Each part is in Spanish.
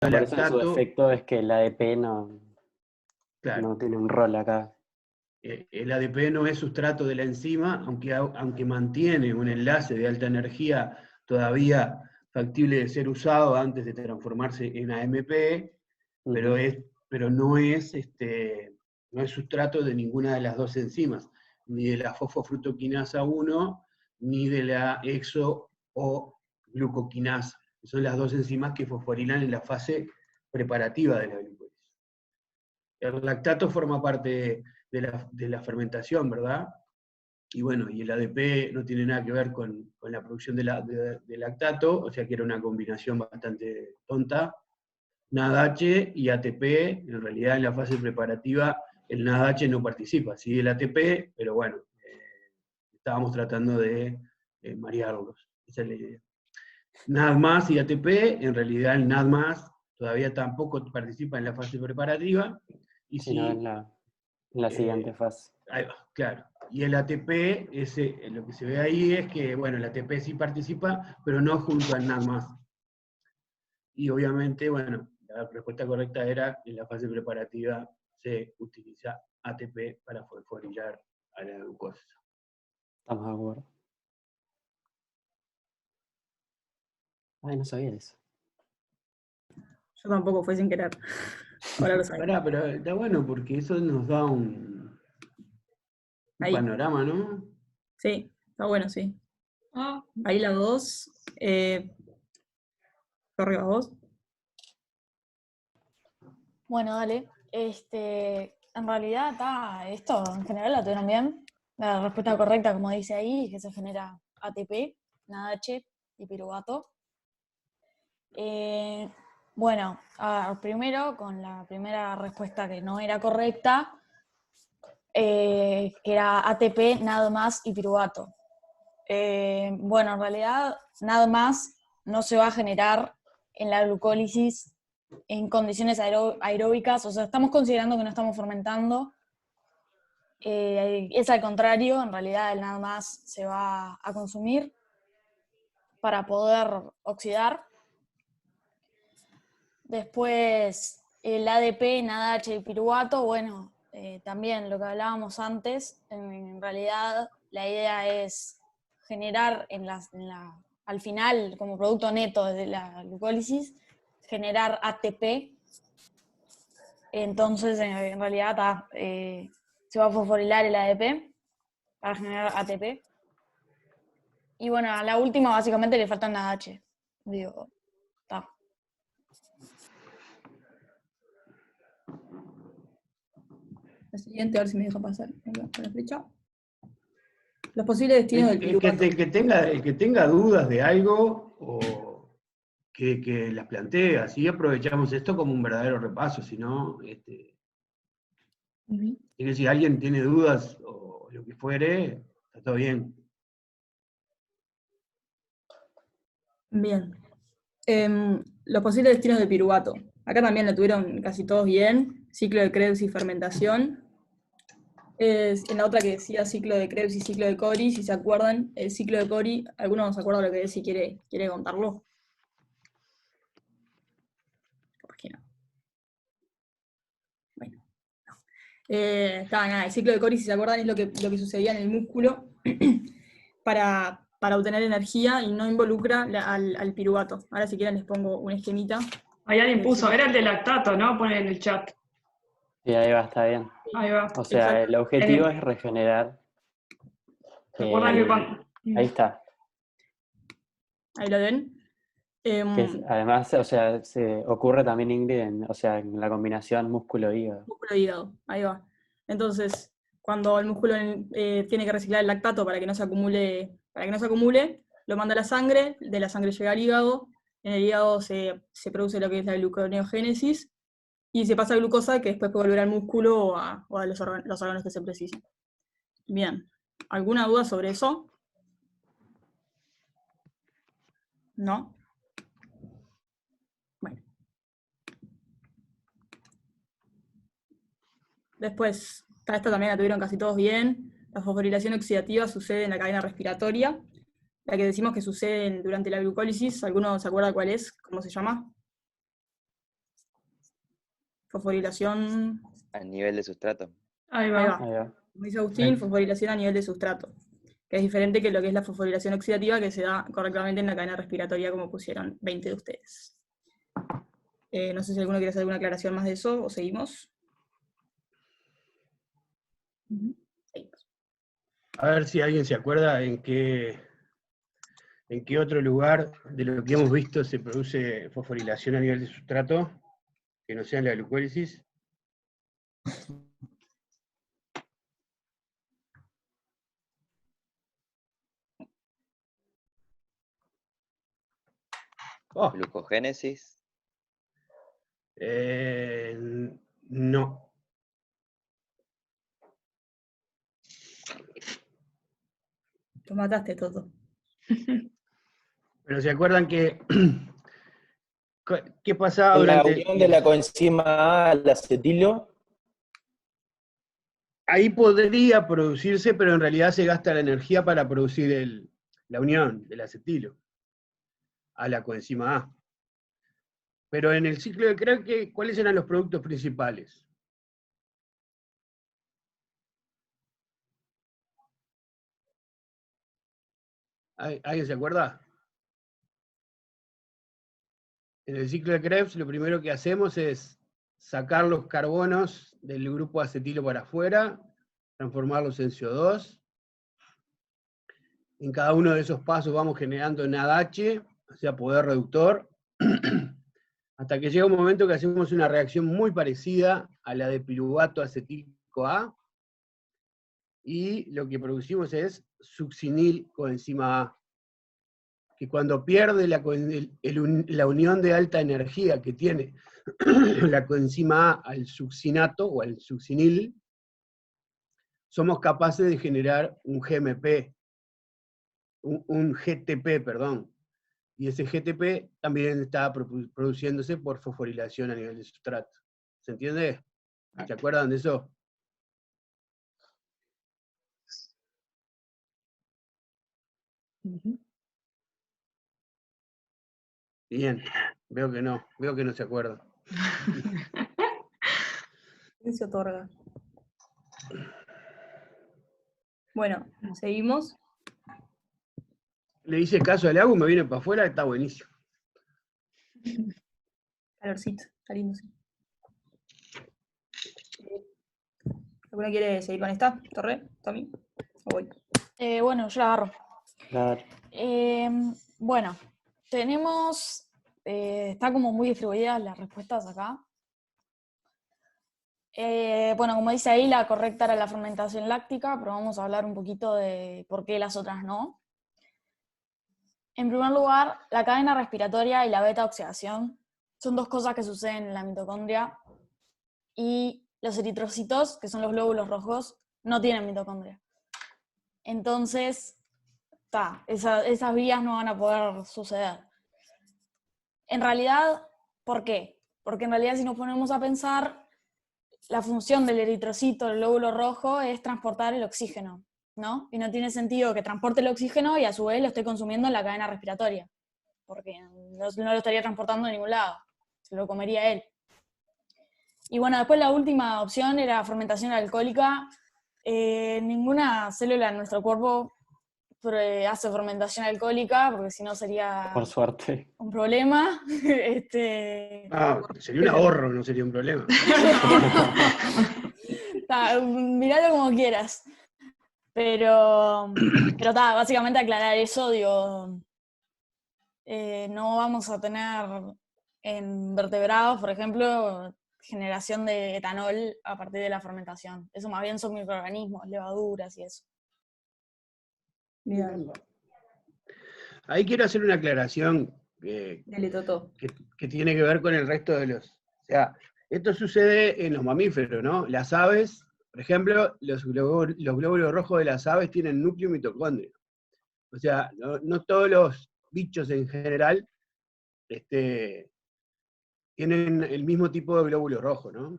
Por eso en su lactato, efecto es que el ADP claro, no tiene un rol acá. el ADP no es sustrato de la enzima, aunque mantiene un enlace de alta energía todavía factible de ser usado antes de transformarse en AMP, pero, Ujú. pero no es sustrato de ninguna de las dos enzimas, ni de la fosfofructoquinasa 1, ni de la exo o glucoquinasa, que son las dos enzimas que fosforilan en la fase preparativa de la glucólisis. El lactato forma parte de la fermentación, ¿verdad? Y bueno, y el ADP no tiene nada que ver con la producción de lactato, o sea que era una combinación bastante tonta. NADH y ATP, en realidad en la fase preparativa el NADH no participa, sí el ATP, pero bueno, estábamos tratando de marearlos, esa es la idea. NAD+ y ATP, en realidad el NAD+ todavía tampoco participa en la fase preparativa, y Sino sí, en la siguiente eh, fase. ahí va, claro. Y el ATP, lo que se ve ahí es que, bueno, el ATP sí participa, pero no junto al NAD+. Y obviamente, bueno, la respuesta correcta era, en la fase preparativa se utiliza ATP para fosforilar a la glucosa. Estamos de acuerdo. Ay, no sabía eso. Yo tampoco, fue sin querer. Ahora lo sabía. Pará, pero está bueno porque eso nos da un Ahí. panorama, ¿no? Sí, está bueno, sí. Ahí la 2. Arriba vos. Bueno, dale. En realidad, esto en general lo tuvieron bien. La respuesta correcta, como dice ahí, es que se genera ATP, NADH y piruvato. Bueno, primero con la primera respuesta que no era correcta, que era ATP, nada más y piruvato. Bueno, en realidad nada más no se va a generar en la glucólisis en condiciones aeróbicas, o sea, estamos considerando que no estamos fermentando. Es al contrario, en realidad el nada más se va a consumir para poder oxidar. Después el ADP, NADH y piruvato, bueno, también lo que hablábamos antes, en realidad la idea es generar al final, como producto neto de la glucólisis, generar ATP. Entonces, en realidad se va a fosforilar el ADP para generar ATP. Y bueno, a la última básicamente le faltan las H. Digo, está. La siguiente, a ver si me deja pasar con la flecha. Los posibles destinos del piruvato. El que tenga dudas de algo, o que las plantee, así aprovechamos esto como un verdadero repaso, si no, si alguien tiene dudas o lo que fuere, está todo bien. Bien. Los posibles destinos del piruvato. Acá también lo tuvieron casi todos bien. Ciclo de Krebs y fermentación. En la otra que decía ciclo de Krebs y ciclo de Cori, si se acuerdan, el ciclo de Cori, alguno no se acuerda lo que es, si quiere contarlo. ¿Por qué no? Bueno, no. El ciclo de Cori, si se acuerdan, es lo que sucedía en el músculo para obtener energía y no involucra al piruvato. Ahora si quieren les pongo un esquemita. Ahí alguien puso, era el de lactato, ¿no? Ponen en el chat. Sí, ahí va, está bien. Ahí va. O sea, el objetivo es regenerar. Recuerdan que Ahí está. Ahí lo ven. Además, o sea, se ocurre también, Ingrid, en la combinación músculo-hígado. Músculo-hígado, ahí va. Entonces, cuando el músculo tiene que reciclar el lactato para que no se acumule, lo manda a la sangre, de la sangre llega al hígado, en el hígado se produce lo que es la gluconeogénesis, y se pasa a glucosa que después puede volver al músculo o a los órganos que se precisan. Bien, ¿alguna duda sobre eso? ¿No? Bueno. Después, esta también la tuvieron casi todos bien. La fosforilación oxidativa sucede en la cadena respiratoria. La que decimos que sucede durante la glucólisis, ¿alguno se acuerda cuál es? ¿Cómo se llama? fosforilación, A nivel de sustrato. Ahí ahí va. va, Ahí va. como dice Agustín, fosforilación a nivel de sustrato, que es diferente que lo que es la fosforilación oxidativa, que se da correctamente en la cadena respiratoria, como pusieron 20 de ustedes. No sé si alguno quiere hacer alguna aclaración más de eso, o seguimos. Seguimos. A ver si alguien se acuerda en qué otro lugar de lo que hemos visto se produce fosforilación a nivel de sustrato, que no sea en la glucólisis. Oh, Glucogénesis. no. Lo mataste, Toto. Pero ¿se acuerdan que qué pasaba En la durante... unión de la coenzima A al acetilo, Ahí podría producirse, pero en realidad se gasta la energía para producir la unión del acetilo a la coenzima A. Pero en el ciclo de Krebs, ¿cuáles eran los productos principales? ¿Alguien se acuerda? En el ciclo de Krebs lo primero que hacemos es sacar los carbonos del grupo acetilo para afuera, transformarlos en CO2. En cada uno de esos pasos vamos generando NADH, o sea, poder reductor, hasta que llega un momento que hacemos una reacción muy parecida a la de piruvato acetílico A, y lo que producimos es succinil coenzima A, que cuando pierde la unión de alta energía que tiene la coenzima A al succinato o al succinil, somos capaces de generar un GMP, un GTP, perdón. Y ese GTP también está produciéndose por fosforilación a nivel de sustrato. ¿Se entiende? ¿Se acuerdan de eso? Bien, veo que no se acuerdan. ¿Quién se otorga? Bueno, seguimos. Le hice caso al agua, me viene para afuera, está buenísimo. Calorcito, está lindo, sí. ¿Alguna quiere seguir con esta? ¿Torre? ¿Tommy? ¿O voy? Bueno, yo la agarro. Claro. Bueno, tenemos, está como muy distribuidas las respuestas acá. Bueno, como dice ahí, la correcta era la fermentación láctica, pero vamos a hablar un poquito de por qué las otras no. En primer lugar, la cadena respiratoria y la beta-oxidación son dos cosas que suceden en la mitocondria, y los eritrocitos, que son los glóbulos rojos, no tienen mitocondria. Entonces, esas vías no van a poder suceder. En realidad, ¿por qué? Porque en realidad si nos ponemos a pensar, la función del eritrocito, del glóbulo rojo, es transportar el oxígeno, ¿no? Y no tiene sentido que transporte el oxígeno y a su vez lo esté consumiendo en la cadena respiratoria, porque no lo estaría transportando de ningún lado, se lo comería él. Y bueno, después la última opción era fermentación alcohólica. Ninguna célula en nuestro cuerpo hace fermentación alcohólica, porque si no sería Por suerte. un problema. Sería un ahorro, no sería un problema. Miralo como quieras. Pero básicamente aclarar eso, digo, no vamos a tener en vertebrados, por ejemplo, generación de etanol a partir de la fermentación. Eso más bien son microorganismos, levaduras y eso. Bien. Ahí quiero hacer una aclaración Dale, Toto. que tiene que ver con el resto de los... O sea, esto sucede en los mamíferos, ¿no? Las aves, por ejemplo, los glóbulos rojos de las aves tienen núcleo mitocondrio. O sea, no todos los bichos en general tienen el mismo tipo de glóbulo rojo, ¿no?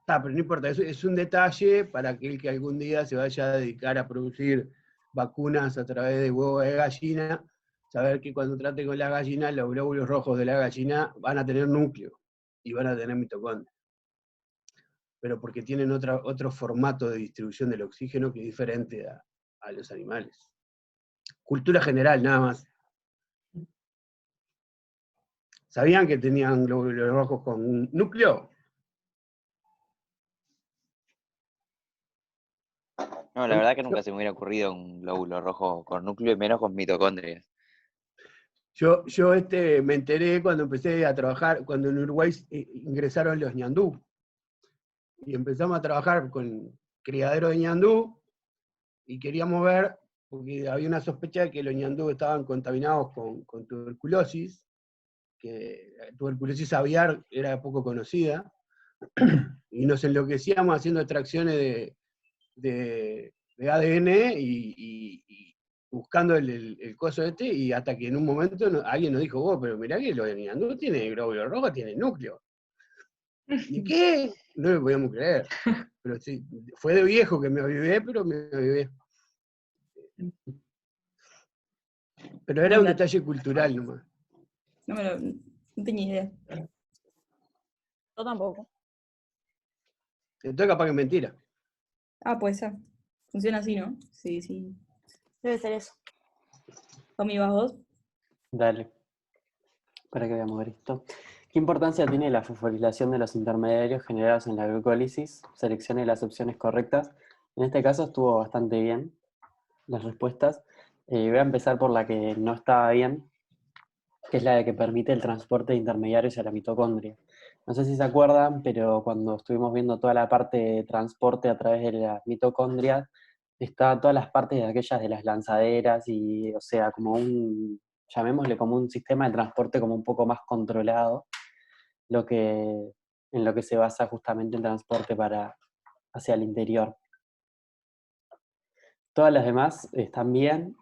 Pero no importa, es un detalle para aquel que algún día se vaya a dedicar a producir vacunas a través de huevo de gallina, saber que cuando trate con la gallina, los glóbulos rojos de la gallina van a tener núcleo y van a tener mitocondria. Pero porque tienen otro formato de distribución del oxígeno que es diferente a los animales. Cultura general, nada más. ¿Sabían que tenían glóbulos rojos con un núcleo? No, la verdad que nunca se me hubiera ocurrido un glóbulo rojo con núcleo y menos con mitocondrias. Yo me enteré cuando empecé a trabajar, cuando en Uruguay ingresaron los ñandú. Y empezamos a trabajar con criadero de ñandú, y queríamos ver, porque había una sospecha de que los ñandú estaban contaminados con tuberculosis, que la tuberculosis aviar era poco conocida, y nos enloquecíamos haciendo extracciones de ADN y buscando el coso y hasta que en un momento alguien nos dijo, vos, pero mirá que los ñandú tiene glóbulos rojos, tiene núcleo. ¿Y qué? No lo podíamos creer. Pero sí, fue de viejo que me avivé, pero me avivé. Pero era un detalle cultural nomás. No tenía idea. Yo tampoco. Entonces capaz que es mentira. Ah, puede ser. Funciona así, ¿no? Sí, sí. Debe ser eso. Tommy, ¿vas vos? Dale. Para que veamos esto. ¿Qué importancia tiene la fosforilación de los intermediarios generados en la glucólisis? Seleccione las opciones correctas. En este caso estuvo bastante bien las respuestas. Voy a empezar por la que no estaba bien, que es la de que permite el transporte de intermediarios a la mitocondria. No sé si se acuerdan, pero cuando estuvimos viendo toda la parte de transporte a través de las mitocondrias, estaban todas las partes de aquellas de las lanzaderas y, o sea, como llamémosle como un sistema de transporte como un poco más controlado, en lo que se basa justamente el transporte hacia el interior. Todas las demás están bien.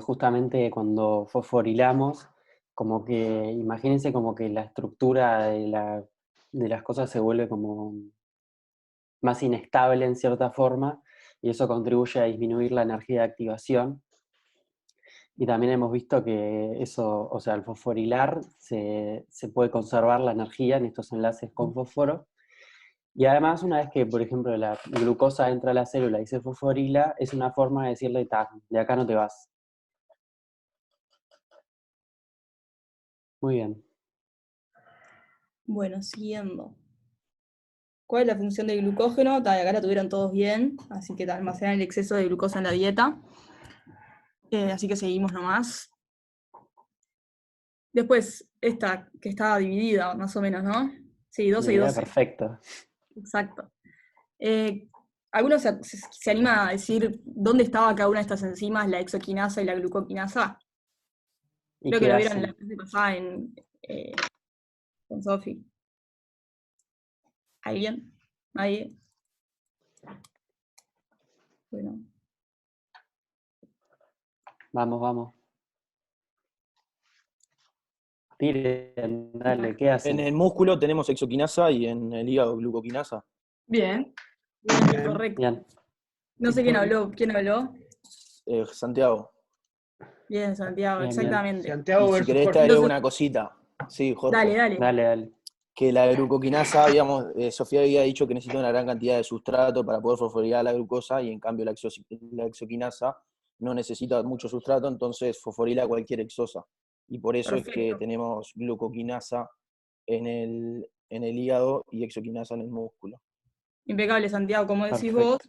Justamente cuando fosforilamos, como que, imagínense como que la estructura de las cosas se vuelve como más inestable en cierta forma, y eso contribuye a disminuir la energía de activación. Y también hemos visto que eso, o sea, al fosforilar se puede conservar la energía en estos enlaces con fósforo. Y además, una vez que, por ejemplo, la glucosa entra a la célula y se fosforila, es una forma de decirle, de acá no te vas. Muy bien. Bueno, siguiendo. ¿Cuál es la función del glucógeno? Acá la tuvieron todos bien, así que almacenar el exceso de glucosa en la dieta. Así que seguimos nomás. Después, esta que estaba dividida, más o menos, ¿no? Sí, 12 y 12. Perfecto. Exacto. ¿Alguno se anima a decir dónde estaba cada una de estas enzimas, la exoquinasa y la glucoquinasa? Creo que lo vieron en la clase pasada con Sofi. ¿Alguien? ¿Nadie? Bueno. Vamos. Tiren, dale, ¿qué hacen? En el músculo tenemos exoquinasa y en el hígado glucoquinasa. Bien. Bien, correcto. Bien. No sé quién habló. ¿Quién habló? Santiago. Bien, Santiago, Bien, exactamente. Santiago Y si versus querés te Jorge. agrego Entonces- una cosita. Sí, Jorge. Dale. Dale. Que la glucoquinasa, digamos, Sofía había dicho que necesita una gran cantidad de sustrato para poder fosforilar la glucosa, y en cambio la exoquinasa no necesita mucho sustrato, entonces fosforila cualquier exosa. Y por eso es que Perfecto. tenemos glucoquinasa en el hígado y exoquinasa en el músculo. Impecable, Santiago. Como decís Perfecto. vos,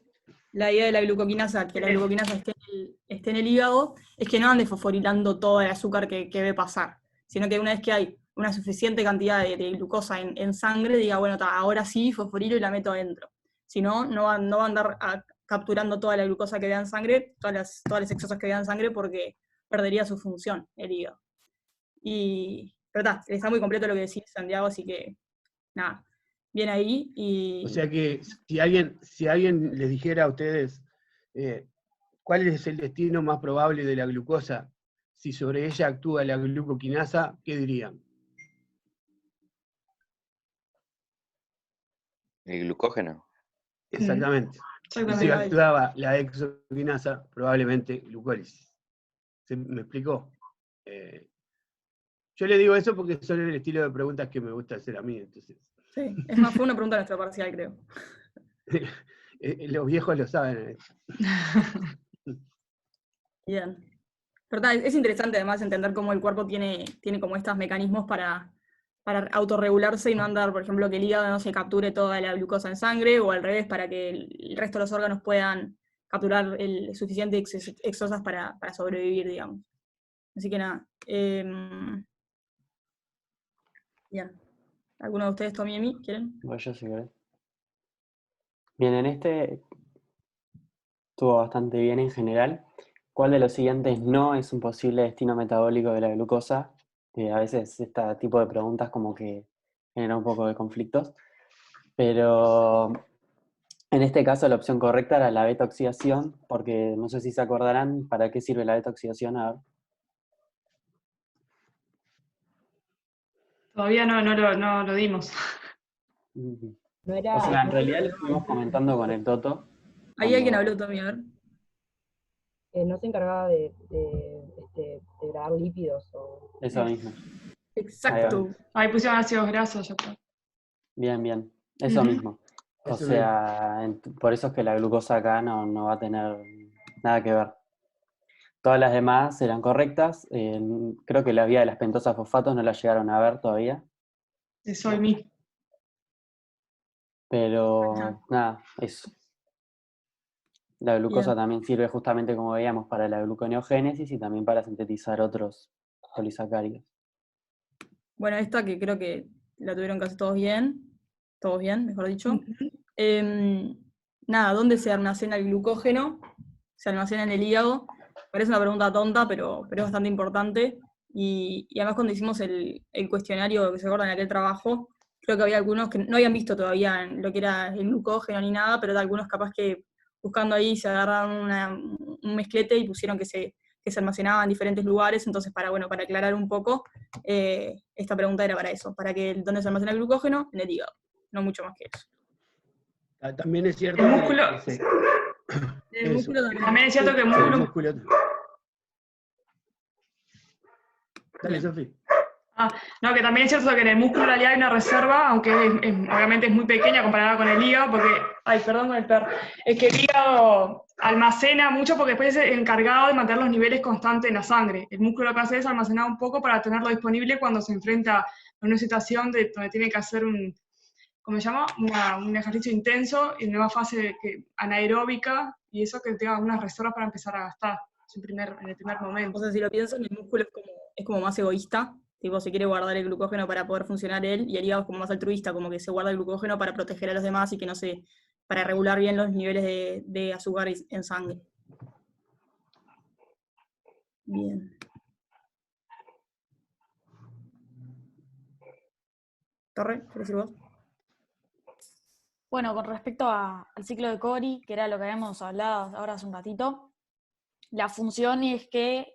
la idea de la glucoquinasa, que la glucoquinasa esté en el hígado, es que no ande fosforilando todo el azúcar que ve pasar, sino que una vez que hay una suficiente cantidad de glucosa en sangre, diga, bueno, ahora sí fosforilo y la meto adentro. Si no, no va a andar capturando toda la glucosa que vea en sangre, todas las exosas que vea en sangre, porque perdería su función el hígado. Pero está muy completo lo que decís, Santiago, así que nada, bien ahí. O sea que si alguien les dijera a ustedes cuál es el destino más probable de la glucosa, si sobre ella actúa la glucoquinasa, ¿qué dirían? El glucógeno. Exactamente. Y si Exactamente. actuaba la exoquinasa, probablemente glucólisis. ¿Me explicó? Yo le digo eso porque son el estilo de preguntas que me gusta hacer a mí, entonces. Sí, es más, fue una pregunta de nuestra parcial, creo. Los viejos lo saben. Bien. Pero es interesante además entender cómo el cuerpo tiene como estos mecanismos para autorregularse y no andar, por ejemplo, que el hígado no se capture toda la glucosa en sangre, o al revés, para que el resto de los órganos puedan capturar el suficiente exosas para sobrevivir, digamos. Así que nada. Bien. ¿Alguno de ustedes, Tommy y Emi, quieren? Voy yo si querés. Bien, en este estuvo bastante bien en general. ¿Cuál de los siguientes no es un posible destino metabólico de la glucosa? A veces este tipo de preguntas como que genera un poco de conflictos. Pero en este caso la opción correcta era la beta-oxidación, porque no sé si se acordarán para qué sirve la beta-oxidación. A ver. Todavía no lo dimos. No era, O sea, en no realidad lo estuvimos comentando con el Toto. Ahí alguien cuando- habló, Tommy, a ver. no se encargaba de degradar lípidos o... Eso mismo. Exacto. Ahí pusieron ácidos grasos, ya está. Bien. Eso Ujú. mismo. O Eso sea, por eso es que la glucosa acá no va a tener nada que ver. Todas las demás eran correctas. Creo que la vía de las pentosas fosfatos no la llegaron a ver todavía. Eso y mí. Pero nada, eso. La glucosa Bien. también sirve justamente, como veíamos, para la gluconeogénesis y también para sintetizar otros polisacáridos. Bueno, esta que creo que la tuvieron casi todos bien, mejor dicho. Nada, ¿dónde se almacena el glucógeno? Se almacena en el hígado. Parece una pregunta tonta, pero es bastante importante. Y además cuando hicimos el cuestionario que se acuerdan en aquel trabajo, creo que había algunos que no habían visto todavía lo que era el glucógeno ni nada, pero algunos capaz que buscando ahí se agarraron un mezclete y pusieron que se almacenaba en diferentes lugares. Entonces, para aclarar un poco, esta pregunta era para eso, para que dónde se almacena el glucógeno, en el hígado, no mucho más que eso. También es cierto El músculo. El músculo también. También es cierto que el Sí, el músculo. músculo. Dale, Sofi. No, que también es cierto que en el músculo en realidad hay una reserva, aunque obviamente es muy pequeña comparada con el hígado, porque, perdón con el perro, es que el hígado almacena mucho porque después es el encargado de mantener los niveles constantes en la sangre. El músculo lo que hace es almacenar un poco para tenerlo disponible cuando se enfrenta a una situación donde tiene que hacer ¿cómo se llama? Un ejercicio intenso en una fase anaeróbica, y eso que tenga unas reservas para empezar a gastar en el primer momento. O sea, si lo piensan, el músculo es como más egoísta, tipo se quiere guardar el glucógeno para poder funcionar él, y el hígado es como más altruista, como que se guarda el glucógeno para proteger a los demás y que no se, para regular bien los niveles de azúcar en sangre. Bien. Torre, ¿querés decir vos? Bueno, con respecto al ciclo de Cori, que era lo que habíamos hablado ahora hace un ratito, la función es que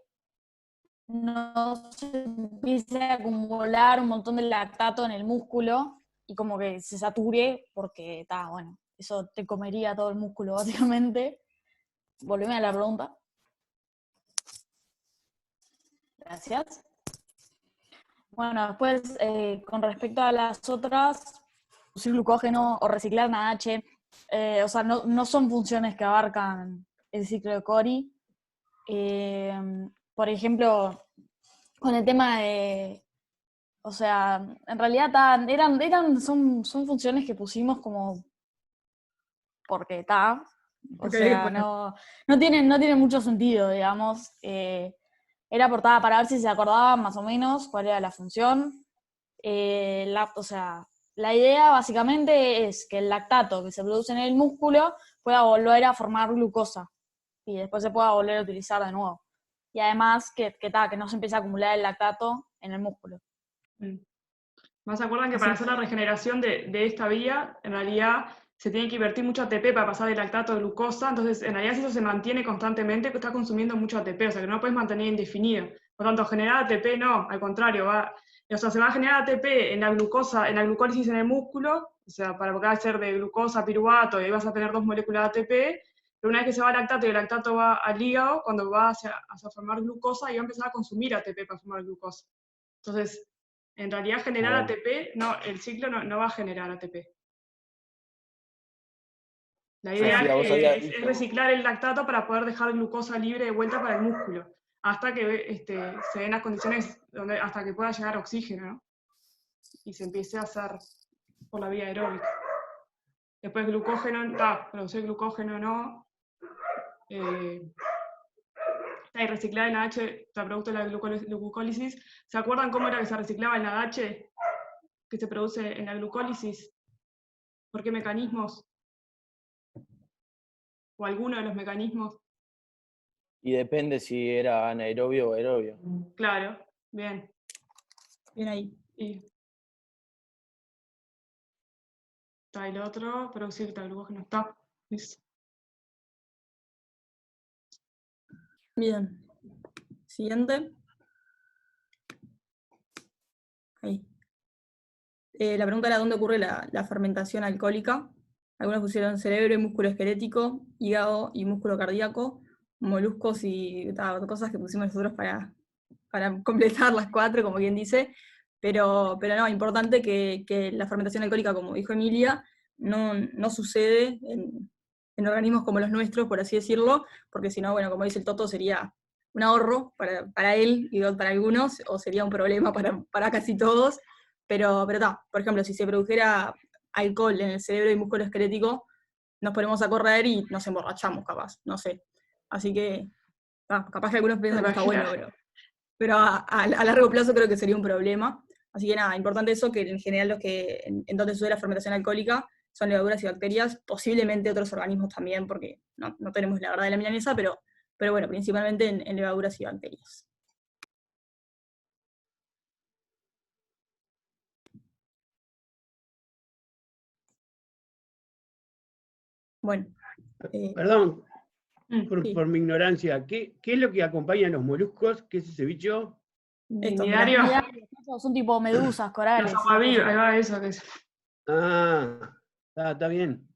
no se empiece a acumular un montón de lactato en el músculo y como que se sature, porque eso te comería todo el músculo básicamente. Volveme a la pregunta. Gracias. Bueno, después, con respecto a las otras, producir glucógeno o reciclar NADH, o sea, no son funciones que abarcan el ciclo de Cori. Por ejemplo, con el tema de, o sea, en realidad son funciones que pusimos como porque está, o sea, no tienen mucho sentido, digamos. Era portada para ver si se acordaban más o menos cuál era la función. O sea, la idea básicamente es que el lactato que se produce en el músculo pueda volver a formar glucosa y después se pueda volver a utilizar de nuevo. Y además que no se empiece a acumular el lactato en el músculo. ¿Más se acuerdan que para hacer la regeneración de esta vía, en realidad se tiene que invertir mucho ATP para pasar de lactato a glucosa? Entonces, en realidad, si eso se mantiene constantemente, está consumiendo mucho ATP, o sea que no lo puedes mantener indefinido. Por tanto, generar ATP no, al contrario, se va a generar ATP en la glucosa, en la glucólisis en el músculo, o sea, porque va a ser de glucosa a piruvato, y ahí vas a tener 2 moléculas de ATP, pero una vez que se va al lactato y el lactato va al hígado, cuando va a formar glucosa, y va a empezar a consumir ATP para formar glucosa. Entonces, en realidad generar ATP, no, el ciclo no va a generar ATP. La idea es reciclar el lactato para poder dejar glucosa libre de vuelta para el músculo, hasta que se den las condiciones hasta que pueda llegar oxígeno, ¿no? Y se empiece a hacer por la vía aeróbica. Después glucógeno, producir glucógeno no. Y reciclar el NADH, producto de la glucólisis. ¿Se acuerdan cómo era que se reciclaba el NADH que se produce en la glucólisis? ¿Por qué mecanismos? ¿O alguno de los mecanismos? Y depende si era anaerobio o aerobio. Claro, bien. Bien ahí. Y está el otro, producir el glucógeno está. Bien. Siguiente. Ahí. La pregunta era dónde ocurre la fermentación alcohólica. Algunos pusieron cerebro y músculo esquelético, hígado y músculo cardíaco, moluscos y cosas que pusimos nosotros para completar las 4, como quien dice. Pero no, importante que la fermentación alcohólica, como dijo Emilia, no sucede en organismos como los nuestros, por así decirlo, porque si no, bueno, como dice el Toto, sería un ahorro para él y para algunos, o sería un problema para casi todos. Pero por ejemplo, si se produjera alcohol en el cerebro y músculo esquelético, nos ponemos a correr y nos emborrachamos, capaz, no sé. Así que, capaz que algunos piensan que está bueno, pero a largo plazo creo que sería un problema. Así que nada, importante eso, que en general los que en donde sucede la fermentación alcohólica son levaduras y bacterias, posiblemente otros organismos también, porque no tenemos la verdad de la milanesa, pero bueno, principalmente en levaduras y bacterias. Bueno. Perdón, sí. por mi ignorancia, ¿qué es lo que acompaña a los moluscos? ¿Qué es ese bicho? Diario. Son tipo medusas, corales. Los aguavivas, ahí va eso que es. Ah, está bien.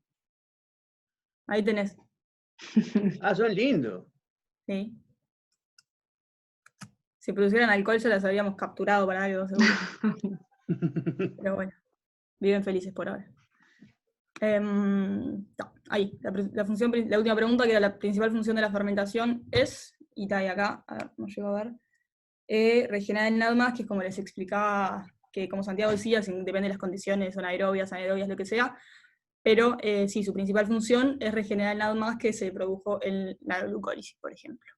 Ahí tenés. Son lindos. Sí. Si producieran alcohol ya las habríamos capturado para algo, seguro. Pero bueno, viven felices por ahora. Ahí, la última pregunta, que era la principal función de la fermentación, es, y está ahí acá, a ver, no llego a ver, regenerar el NAD+, que es como les explicaba, que como Santiago decía, depende de las condiciones, son aerobias, anaerobias, lo que sea, pero sí, su principal función es regenerar el NAD+, que se produjo en la glucólisis, por ejemplo.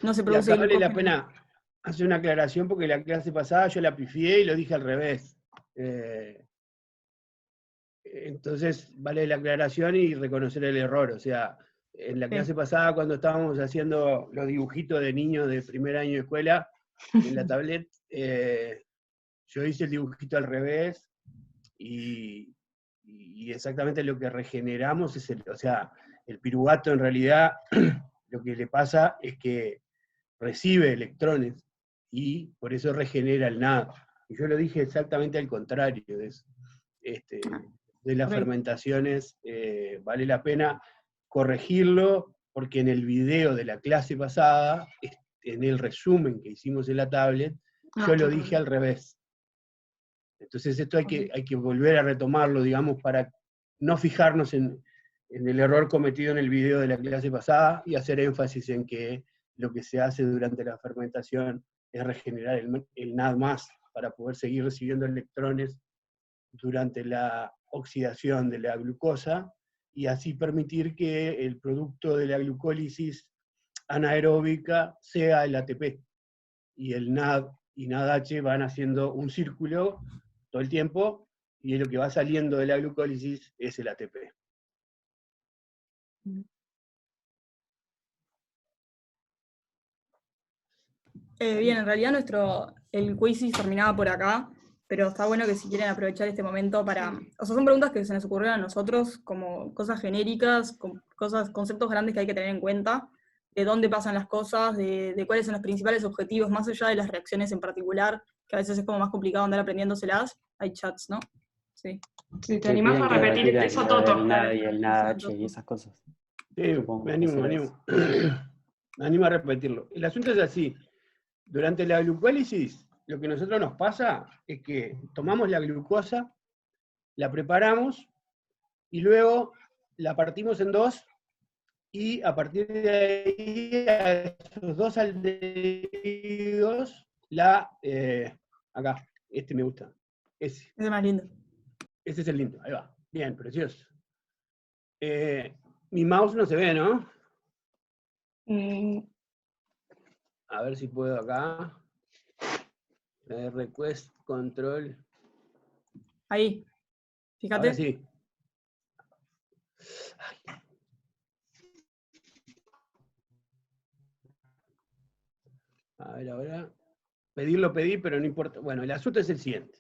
No se produce y acá vale la glucógeno. pena hacer una aclaración, porque la clase pasada yo la pifié y lo dije al revés. Entonces vale la aclaración y reconocer el error. O sea, en la clase pasada, cuando estábamos haciendo los dibujitos de niños de primer año de escuela, en la tablet, yo hice el dibujito al revés, y exactamente lo que regeneramos es el piruvato en realidad lo que le pasa es que recibe electrones, y por eso regenera el NAD. Y yo lo dije exactamente al contrario de eso. De las fermentaciones, vale la pena corregirlo, porque en el video de la clase pasada, en el resumen que hicimos en la tablet, yo lo dije al revés. Entonces esto hay que volver a retomarlo, digamos, para no fijarnos en el error cometido en el video de la clase pasada, y hacer énfasis en que lo que se hace durante la fermentación es regenerar el NAD+, para poder seguir recibiendo electrones durante la oxidación de la glucosa, y así permitir que el producto de la glucólisis anaeróbica sea el ATP, y el NAD y NADH van haciendo un círculo todo el tiempo, y lo que va saliendo de la glucólisis es el ATP. Bien, en realidad el quiz terminaba por acá, pero está bueno que si quieren aprovechar este momento para... O sea, son preguntas que se nos ocurrieron a nosotros como cosas genéricas, conceptos grandes que hay que tener en cuenta, de dónde pasan las cosas, de cuáles son los principales objetivos, más allá de las reacciones en particular, que a veces es como más complicado andar aprendiéndoselas. Hay chats, ¿no? Sí. Si te animás a repetir eso, Toto. El NAD y el NADH y esas cosas. Sí, Supongo me que animo, será me animo. Me animo a repetirlo. El asunto es así. Durante la glucólisis, lo que a nosotros nos pasa es que tomamos la glucosa, la preparamos y luego la partimos en dos y a partir de ahí a esos dos aldehídos acá, este me gusta, ese Es el más lindo. es el lindo, ahí va, bien, precioso. Mi mouse no se ve, ¿no? A ver si puedo acá. Request control. Ahí. Fíjate. Ahora sí. A ver, ahora. Pedirlo pedí, pero no importa. Bueno, el asunto es el siguiente.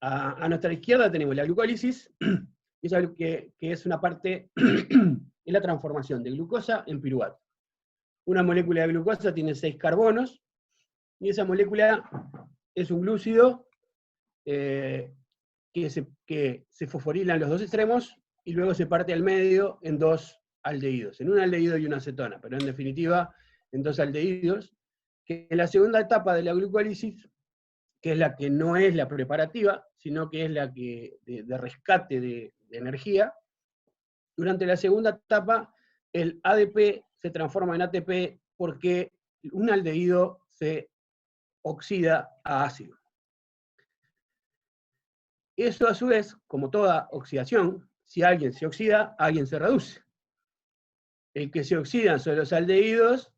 A nuestra izquierda tenemos la glucólisis, y es algo que es una parte, es la transformación de glucosa en piruvato. Una molécula de glucosa tiene 6 carbonos, y esa molécula es un glúcido que se fosforila en los dos extremos, y luego se parte al medio en dos aldehídos, en un aldehído y una acetona, pero en definitiva en dos aldehídos, que en la segunda etapa de la glucólisis, que es la que no es la preparativa, sino que es la que de rescate de energía, durante la segunda etapa el ADP se transforma en ATP porque un aldehído se oxida a ácido. Eso a su vez, como toda oxidación, si alguien se oxida, alguien se reduce. El que se oxidan son los aldehídos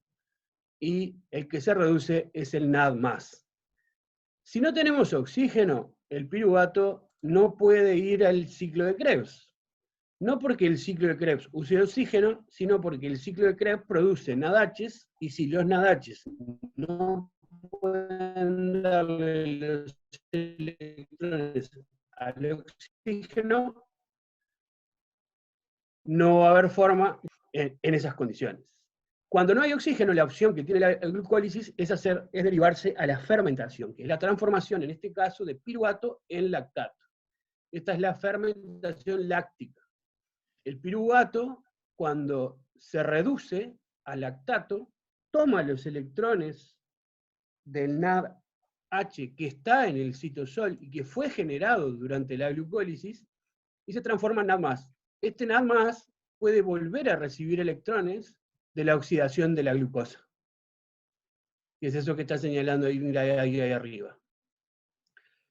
y el que se reduce es el NAD+. Si no tenemos oxígeno, el piruvato no puede ir al ciclo de Krebs. No porque el ciclo de Krebs use oxígeno, sino porque el ciclo de Krebs produce NADHs, y si los NADHs no pueden darle los electrones al oxígeno, no va a haber forma en esas condiciones. Cuando no hay oxígeno, la opción que tiene la glucólisis es derivarse a la fermentación, que es la transformación, en este caso, de piruvato en lactato. Esta es la fermentación láctica. El piruvato, cuando se reduce a lactato, toma los electrones del NADH que está en el citosol y que fue generado durante la glucólisis, y se transforma en NAD+. Este NAD+ puede volver a recibir electrones de la oxidación de la glucosa. Que es eso que está señalando ahí arriba.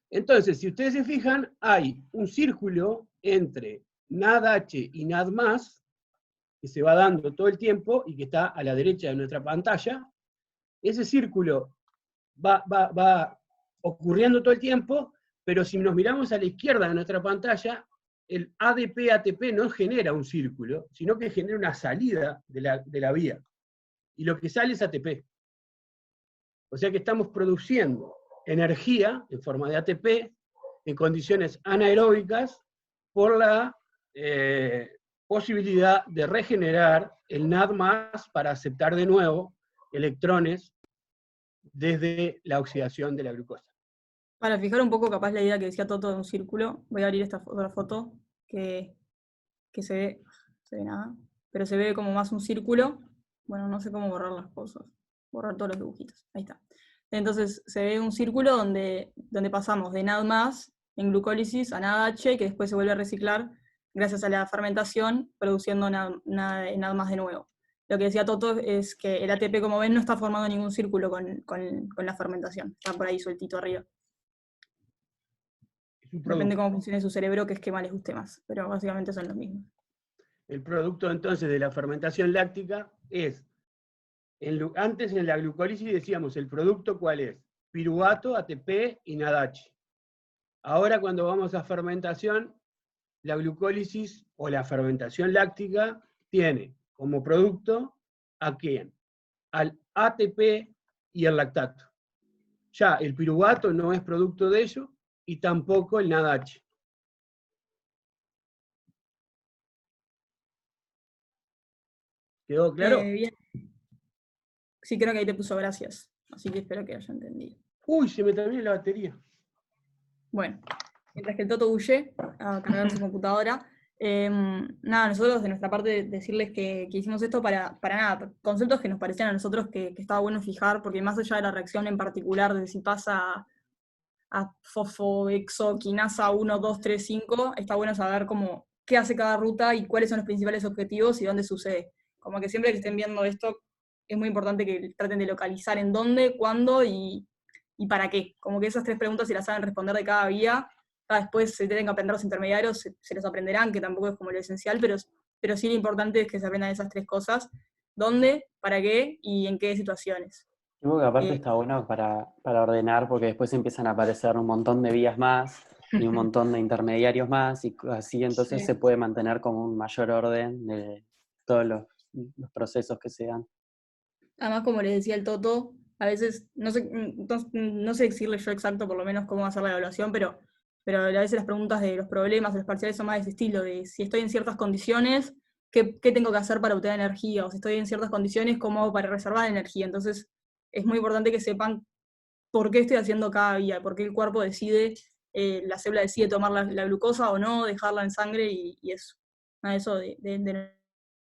Entonces, si ustedes se fijan, hay un círculo entre NADH y NAD+, que se va dando todo el tiempo y que está a la derecha de nuestra pantalla. Ese círculo va ocurriendo todo el tiempo, pero si nos miramos a la izquierda de nuestra pantalla, el ADP-ATP no genera un círculo, sino que genera una salida de la vía. Y lo que sale es ATP. O sea que estamos produciendo energía en forma de ATP en condiciones anaeróbicas por la posibilidad de regenerar el NAD+ para aceptar de nuevo electrones desde la oxidación de la glucosa. Para fijar un poco capaz la idea que decía Toto de un círculo, voy a abrir esta otra foto que se ve nada, pero se ve como más un círculo. Bueno, no sé cómo borrar las cosas, borrar todos los dibujitos, ahí está. Entonces se ve un círculo donde pasamos de NAD+ en glucólisis a NADH, que después se vuelve a reciclar gracias a la fermentación, produciendo NAD+ de nuevo. Lo que decía Toto es que el ATP, como ven, no está formando ningún círculo con la fermentación, está por ahí sueltito arriba. Depende de cómo funcione su cerebro, qué esquema les guste más, pero básicamente son los mismos. El producto entonces de la fermentación láctica es, antes en la glucólisis decíamos, el producto ¿cuál es? Piruvato, ATP y NADH. Ahora cuando vamos a fermentación, la glucólisis o la fermentación láctica tiene como producto ¿a quién? Al ATP y el lactato. Ya el piruvato no es producto de ello, y tampoco el NADH. ¿Quedó claro? Bien. Sí, creo que ahí te puso gracias, así que espero que haya entendido. Uy, se me terminó la batería. Bueno, mientras que el Toto huye a cargar su computadora, Nada, nosotros de nuestra parte decirles que hicimos esto para nada, conceptos que nos parecían a nosotros que estaba bueno fijar, porque más allá de la reacción en particular de si pasa a fosfoexoquinasa 1, 2, 3, 5, está bueno saber cómo, qué hace cada ruta y cuáles son los principales objetivos y dónde sucede. Como que siempre que estén viendo esto, es muy importante que traten de localizar en dónde, cuándo y para qué. Como que esas 3 preguntas, si las saben responder de cada vía, después se tienen que aprender los intermediarios, se los aprenderán, que tampoco es como lo esencial, pero sí lo importante es que se aprendan esas 3 cosas: dónde, para qué y en qué situaciones. Digo que aparte Eh, está bueno para ordenar, porque después empiezan a aparecer un montón de vías más y un montón de intermediarios más, y así entonces Sí. se puede mantener como un mayor orden de todos los procesos que se dan. Además, como les decía el Toto, a veces, no sé decirle yo exacto por lo menos cómo va a ser la evaluación, pero a veces las preguntas de los problemas, de los parciales son más de ese estilo, de si estoy en ciertas condiciones, ¿qué tengo que hacer para obtener energía? O si estoy en ciertas condiciones, ¿cómo hago para reservar energía? Entonces, es muy importante que sepan por qué estoy haciendo cada vía, por qué el cuerpo decide, la célula decide tomar la glucosa o no, dejarla en sangre y eso. Nada, eso de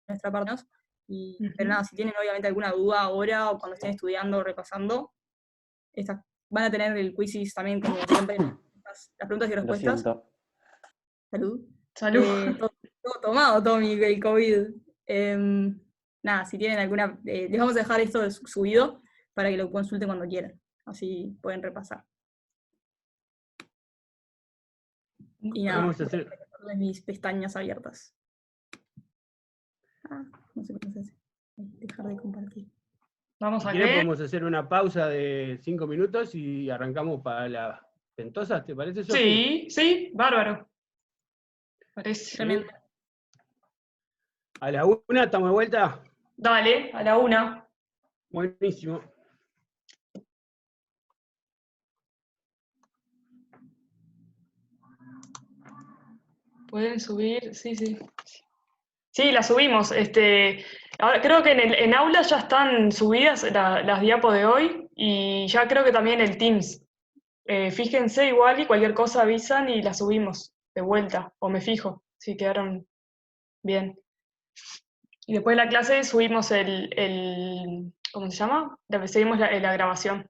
nuestra parte. Pero nada, si tienen obviamente alguna duda ahora o cuando estén estudiando o repasando, van a tener el quizzes también, como siempre, las preguntas y Lo respuestas. siento. Salud. Salud. Todo tomado, Tommy, el COVID. Nada, si tienen alguna, les vamos a dejar esto subido para que lo consulten cuando quieran. Así pueden repasar. Y nada, Vamos a hacer, mis pestañas abiertas. No sé cómo se hace. Dejar de compartir. Vamos si a quieren qué. podemos hacer una pausa de 5 minutos y arrancamos para las ventosas, ¿te parece, Sofi? Sí, sí, bárbaro. Parece. Tremendo. A la 1 estamos de vuelta. Dale, a la 1. Buenísimo. Pueden subir, sí, sí. Sí, la subimos. Ahora, creo que en aula ya están subidas las diapos de hoy y ya creo que también el Teams. Fíjense igual y cualquier cosa avisan y la subimos de vuelta. O me fijo si quedaron bien. Y después de la clase subimos ¿cómo se llama? Seguimos la grabación.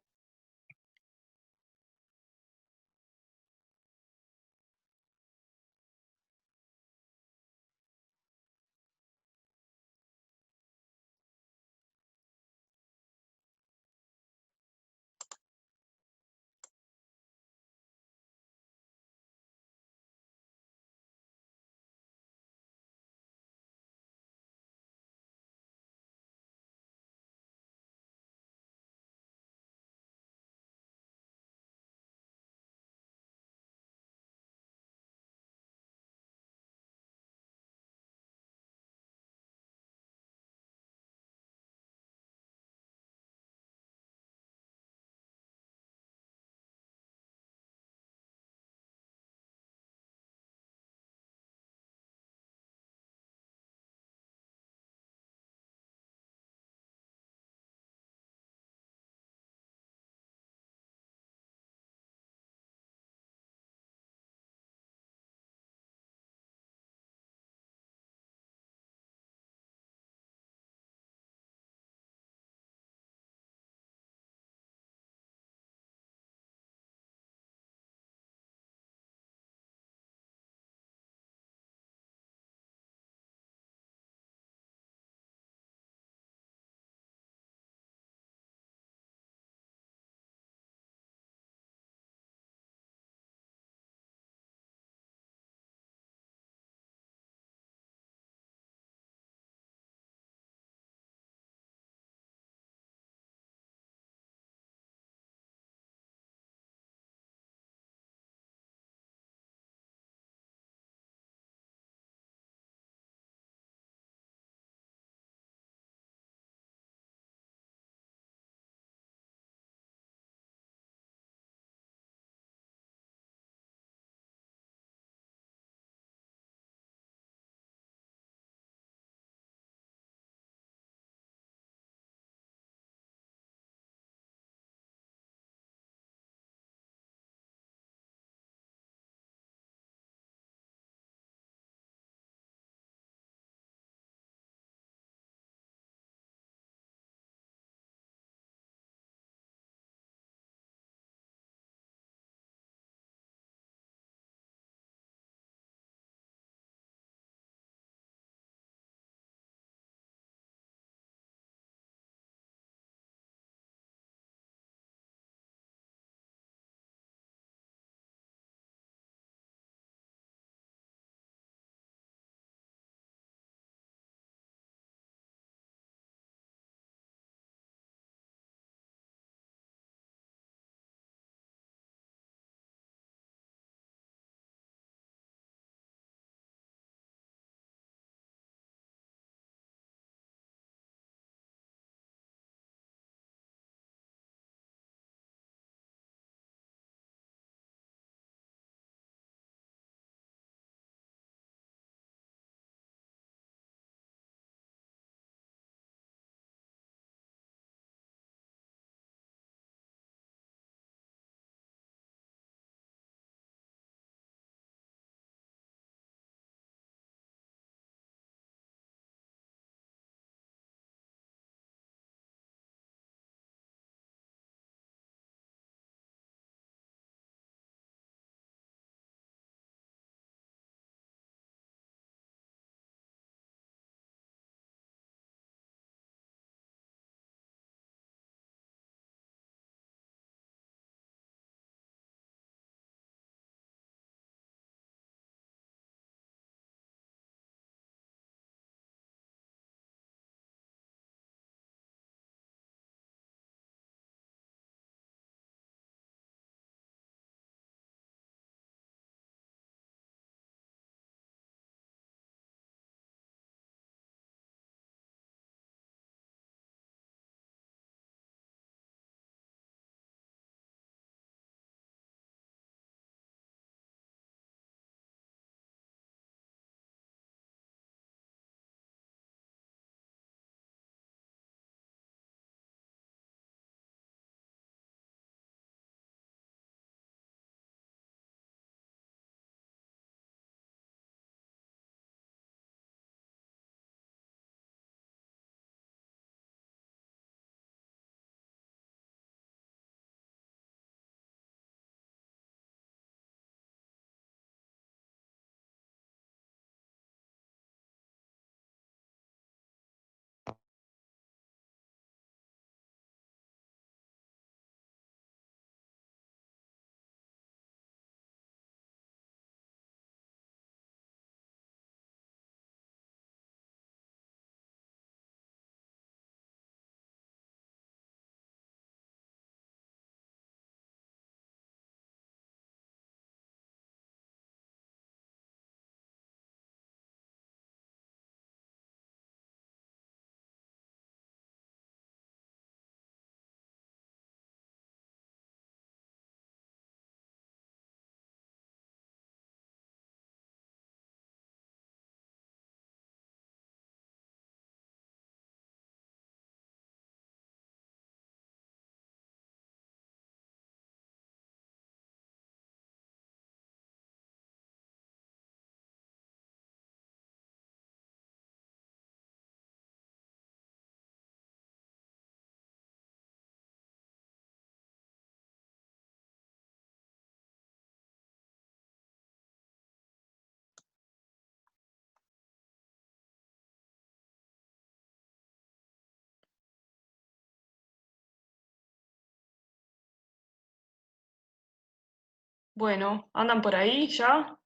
Bueno, ¿andan por ahí ya?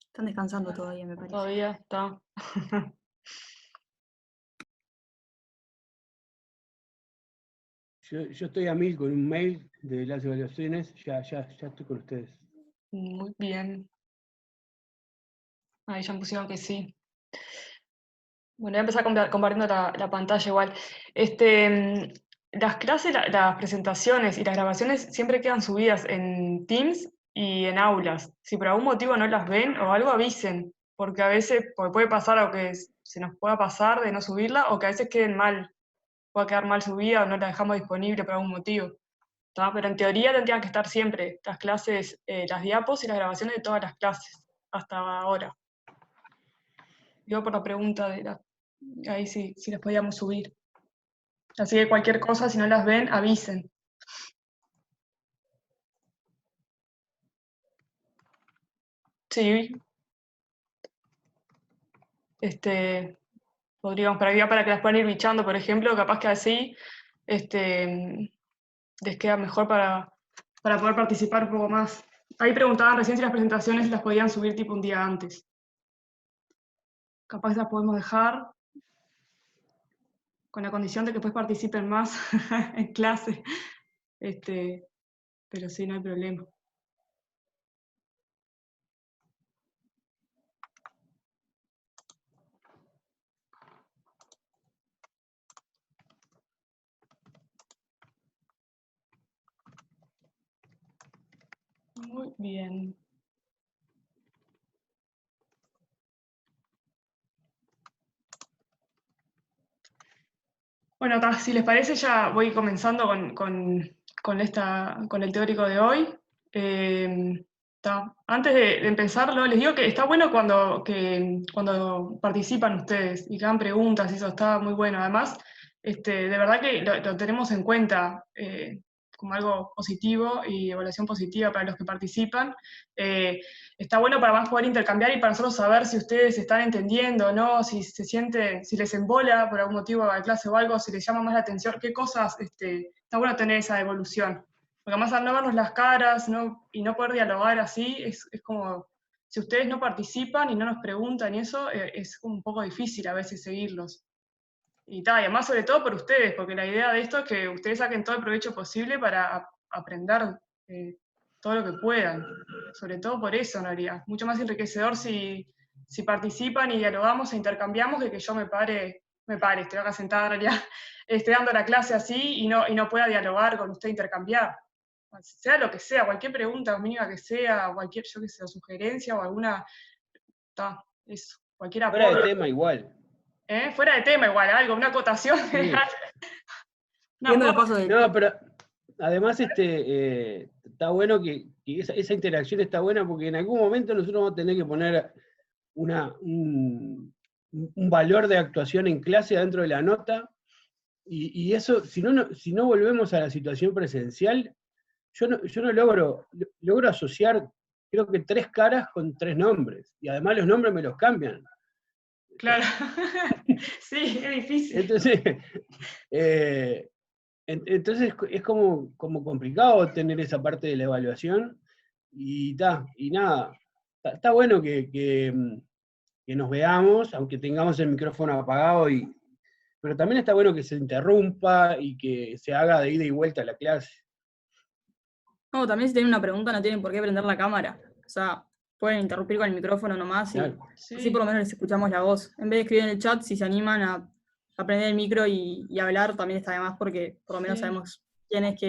Están descansando todavía, me parece. Todavía está. Yo estoy a 1000 con un mail de las evaluaciones, ya estoy con ustedes. Muy bien. Ahí ya me pusieron que sí. Bueno, voy a empezar compartiendo la pantalla igual. Las clases, las presentaciones y las grabaciones siempre quedan subidas en Teams y en aulas. Si por algún motivo no las ven o algo, avisen, porque a veces puede pasar algo que se nos pueda pasar de no subirla o que a veces queden mal, pueda quedar mal subida o no la dejamos disponible por algún motivo. ¿Tá? Pero en teoría tendrían que estar siempre las clases, las diapos y las grabaciones de todas las clases, hasta ahora. Yo por la pregunta ahí sí las podíamos subir. Así que cualquier cosa, si no las ven, avisen. Sí. Podríamos para que las puedan ir bichando, por ejemplo, capaz que así les queda mejor para poder participar un poco más. Ahí preguntaban recién si las presentaciones las podían subir tipo un día antes. Capaz las podemos dejar con la condición de que después participen más en clase. Pero sí, no hay problema. Muy bien. Bueno, si les parece, ya voy comenzando con el teórico de hoy. Antes de empezarlo, les digo que está bueno cuando participan ustedes y que hagan preguntas, y eso está muy bueno. Además, de verdad que lo tenemos en cuenta como algo positivo y evaluación positiva para los que participan. Está bueno para más poder intercambiar y para nosotros saber si ustedes están entendiendo o no, si se sienten, si les embola por algún motivo a la clase o algo, si les llama más la atención, qué cosas, está bueno tener esa evolución. Porque además al no vernos las caras y no poder dialogar así, es como, si ustedes no participan y no nos preguntan y eso, es un poco difícil a veces seguirlos. Y además sobre todo por ustedes, porque la idea de esto es que ustedes saquen todo el provecho posible para aprender todo lo que puedan. Sobre todo por eso, en realidad. Mucho más enriquecedor si participan y dialogamos e intercambiamos que yo me pare, estoy acá sentada en realidad, esté dando la clase así y no pueda dialogar con usted, intercambiar. Sea lo que sea, cualquier pregunta mínima que sea, cualquier, yo que sé, sugerencia o alguna, eso, cualquier apoyo. Fuera de tema igual. Fuera de tema igual, algo, una acotación. Sí. No, pero además está bueno que esa interacción está buena porque en algún momento nosotros vamos a tener que poner un valor de actuación en clase dentro de la nota, y eso, si no volvemos a la situación presencial, yo no logro asociar, creo que 3 caras con 3 nombres, y además los nombres me los cambian. Claro, sí, es difícil. Entonces es como complicado tener esa parte de la evaluación, y nada, está bueno que nos veamos, aunque tengamos el micrófono apagado, pero también está bueno que se interrumpa y que se haga de ida y vuelta a la clase. No, también si tienen una pregunta no tienen por qué prender la cámara. O sea, pueden interrumpir con el micrófono nomás Claro. y así por lo menos les escuchamos la voz. En vez de escribir en el chat, si se animan a prender el micro y hablar, también está de más porque por lo menos sabemos quién es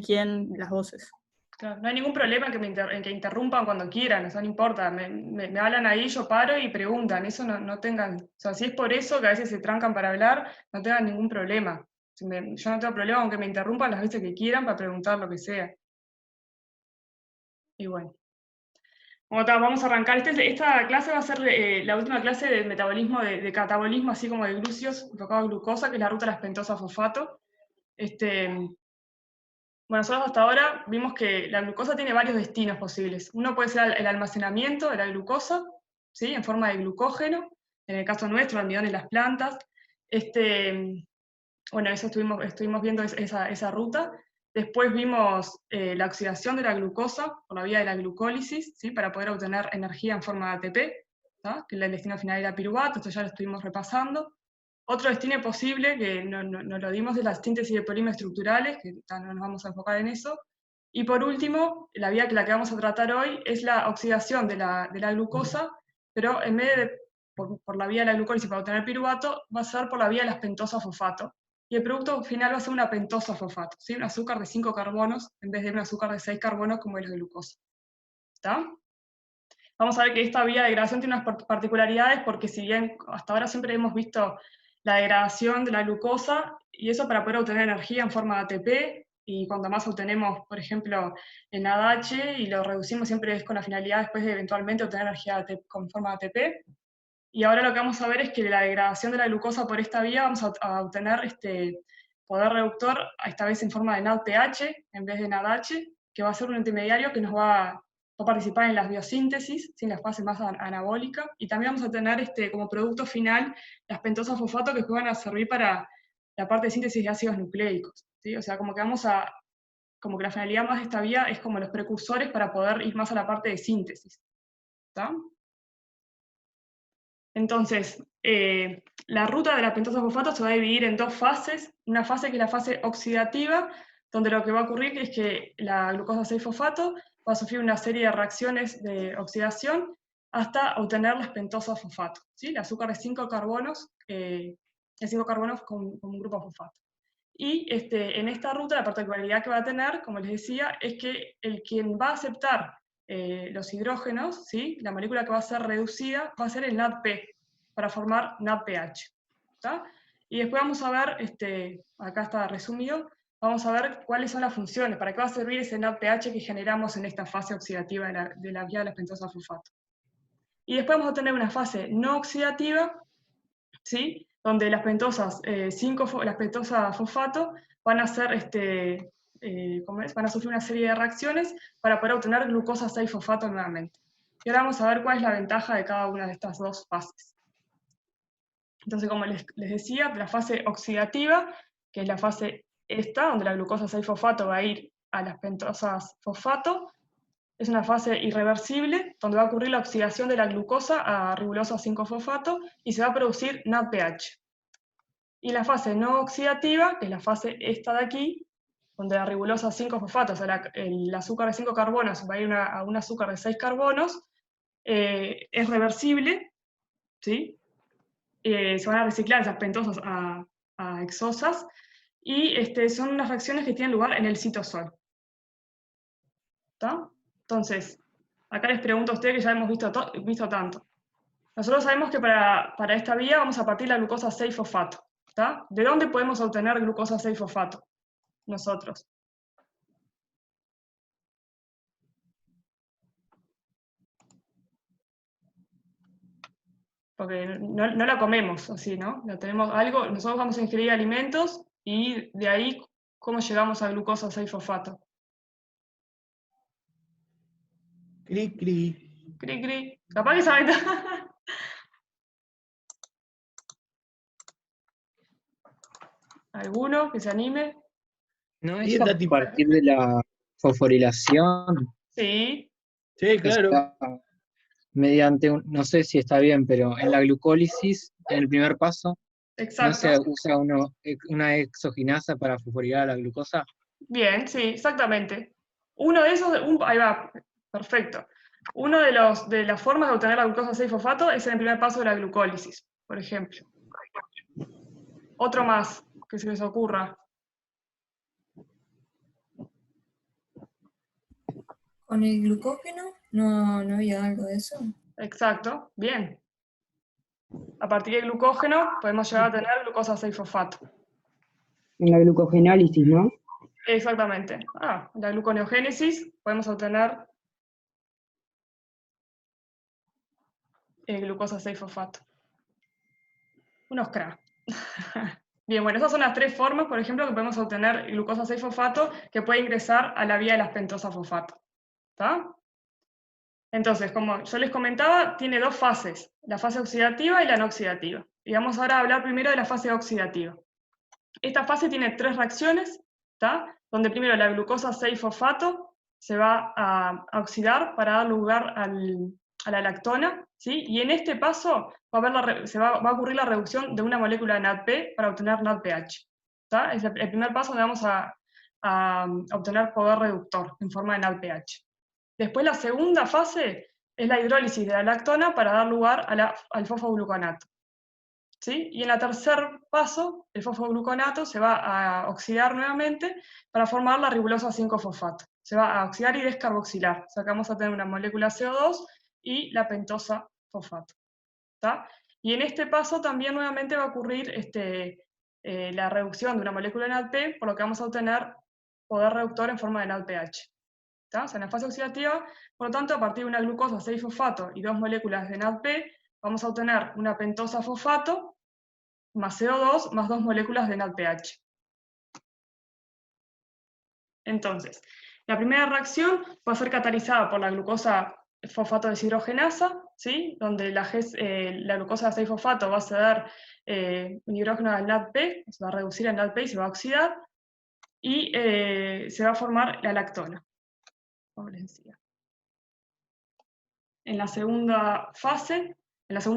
quién, las voces. Claro, no hay ningún problema en que interrumpan cuando quieran, eso no importa. Me hablan ahí, yo paro y preguntan. Eso no tengan. O sea, si es por eso que a veces se trancan para hablar, no tengan ningún problema. Yo no tengo problema aunque me interrumpan las veces que quieran para preguntar lo que sea. Y bueno. Vamos a arrancar. Esta clase va a ser la última clase de metabolismo, de catabolismo, así como de glúcidos, enfocado a glucosa, que es la ruta de las pentosas fosfato. Bueno, nosotros hasta ahora vimos que la glucosa tiene varios destinos posibles. Uno puede ser el almacenamiento de la glucosa, ¿sí? En forma de glucógeno, en el caso nuestro, almidón en las plantas. Bueno, eso estuvimos viendo esa ruta. Después vimos la oxidación de la glucosa por la vía de la glucólisis, ¿sí? Para poder obtener energía en forma de ATP, ¿tá? Que el destino final era piruvato, esto ya lo estuvimos repasando. Otro destino posible, que no lo dimos, es la síntesis de polímeros estructurales, que no nos vamos a enfocar en eso. Y por último, la vía que vamos a tratar hoy es la oxidación de la glucosa, pero en vez de por la vía de la glucólisis para obtener piruvato, va a ser por la vía de las pentosas fosfato. Y el producto final va a ser una pentosa fosfato, ¿sí? Un azúcar de 5 carbonos en vez de un azúcar de 6 carbonos como es la glucosa. ¿Está? Vamos a ver que esta vía de degradación tiene unas particularidades, porque si bien hasta ahora siempre hemos visto la degradación de la glucosa, y eso para poder obtener energía en forma de ATP, y cuando más obtenemos, por ejemplo, el ADH, y lo reducimos siempre es con la finalidad después de eventualmente obtener energía con forma de ATP. Y ahora lo que vamos a ver es que la degradación de la glucosa por esta vía vamos a obtener poder reductor, esta vez en forma de NADPH en vez de NADH, que va a ser un intermediario que nos va a participar en las biosíntesis, en la fase más anabólica, y también vamos a tener como producto final las pentosas fosfato que van a servir para la parte de síntesis de ácidos nucleicos, ¿sí? O sea, como que como que la finalidad más de esta vía es como los precursores para poder ir más a la parte de síntesis, ¿está? Entonces, la ruta de la pentosa fosfato se va a dividir en dos fases. Una fase que es la fase oxidativa, donde lo que va a ocurrir es que la glucosa 6-fosfato va a sufrir una serie de reacciones de oxidación hasta obtener las pentosas fosfato, ¿sí? El azúcar de 5 carbonos, con un grupo fosfato. Y en esta ruta la particularidad que va a tener, como les decía, es que quien va a aceptar los hidrógenos, ¿sí? La molécula que va a ser reducida va a ser el NADP, para formar NADPH. ¿Tá? Y después vamos a ver, acá está resumido, vamos a ver cuáles son las funciones, para qué va a servir ese NADPH que generamos en esta fase oxidativa de la vía de las pentosas fosfato. Y después vamos a tener una fase no oxidativa, ¿sí? Donde las pentosas, las pentosas fosfato van a hacer van a sufrir una serie de reacciones para poder obtener glucosa 6-fosfato nuevamente. Y ahora vamos a ver cuál es la ventaja de cada una de estas dos fases. Entonces, como les decía, la fase oxidativa, que es la fase esta, donde la glucosa 6-fosfato va a ir a las pentosas fosfato, es una fase irreversible, donde va a ocurrir la oxidación de la glucosa a ribulosa 5-fosfato y se va a producir NADPH. Y la fase no oxidativa, que es la fase esta de aquí, donde la ribulosa 5-fosfato, o sea, el azúcar de 5 carbonos va a ir a un azúcar de 6 carbonos, es reversible, ¿sí? Se van a reciclar esas pentosas a hexosas, y son unas reacciones que tienen lugar en el citosol. ¿Está? Entonces, acá les pregunto a ustedes, que ya hemos visto tanto. Nosotros sabemos que para esta vía vamos a partir la glucosa 6-fosfato. ¿Está? ¿De dónde podemos obtener glucosa 6-fosfato? Nosotros. Porque no la comemos así, ¿no? La tenemos algo, nosotros vamos a ingerir alimentos y de ahí, ¿cómo llegamos a glucosa 6-fosfato? Cri, cri. Cri, cri. Capaz que saben. ¿Alguno que se anime? ¿No Y es está a tipo. partir de la fosforilación? Sí, Sí, Que se claro. da mediante, no sé si está bien, pero en la glucólisis, en el primer paso, ¿no exacto. se usa una exoginasa para fosforilar la glucosa? Bien, sí, exactamente. Uno de esos, ahí va, perfecto. Uno de las formas de obtener la glucosa 6-fosfato es en el primer paso de la glucólisis, por ejemplo. Otro más que se les ocurra. ¿Con el glucógeno no había algo de eso? Exacto, bien. A partir del glucógeno podemos llegar a tener glucosa 6-fosfato. En la glucogenólisis, ¿no? Exactamente. La gluconeogénesis podemos obtener glucosa 6-fosfato. Unos crack. Bien, bueno, esas son las tres formas, por ejemplo, que podemos obtener glucosa 6-fosfato que puede ingresar a la vía de las pentosas-fosfato. ¿Está? Entonces, como yo les comentaba, tiene dos fases, la fase oxidativa y la no oxidativa. Y vamos ahora a hablar primero de la fase oxidativa. Esta fase tiene tres reacciones, ¿está? Donde primero la glucosa 6-fosfato se va a oxidar para dar lugar a la lactona, ¿sí? Y en este paso va a ocurrir la reducción de una molécula de NADP para obtener NADPH. ¿Está? Es el primer paso donde vamos a obtener poder reductor en forma de NADPH. Después la segunda fase es la hidrólisis de la lactona para dar lugar al fosfogluconato. ¿Sí? Y en el tercer paso, el fosfogluconato se va a oxidar nuevamente para formar la ribulosa 5-fosfato. Se va a oxidar y descarboxilar. O sea que vamos a tener una molécula CO2 y la pentosa fosfato. ¿Está? Y en este paso también nuevamente va a ocurrir la reducción de una molécula de NADP, por lo que vamos a obtener poder reductor en forma de NADPH. ¿Está? O sea, en la fase oxidativa, por lo tanto, a partir de una glucosa 6-fosfato y dos moléculas de NADP, vamos a obtener una pentosa fosfato más CO2 más dos moléculas de NADPH. Entonces, la primera reacción va a ser catalizada por la glucosa fosfato deshidrogenasa, ¿sí? Donde la glucosa 6-fosfato va a ceder un hidrógeno al NADP, se va a reducir el NADP y se va a oxidar, y se va a formar la lactona. En la segunda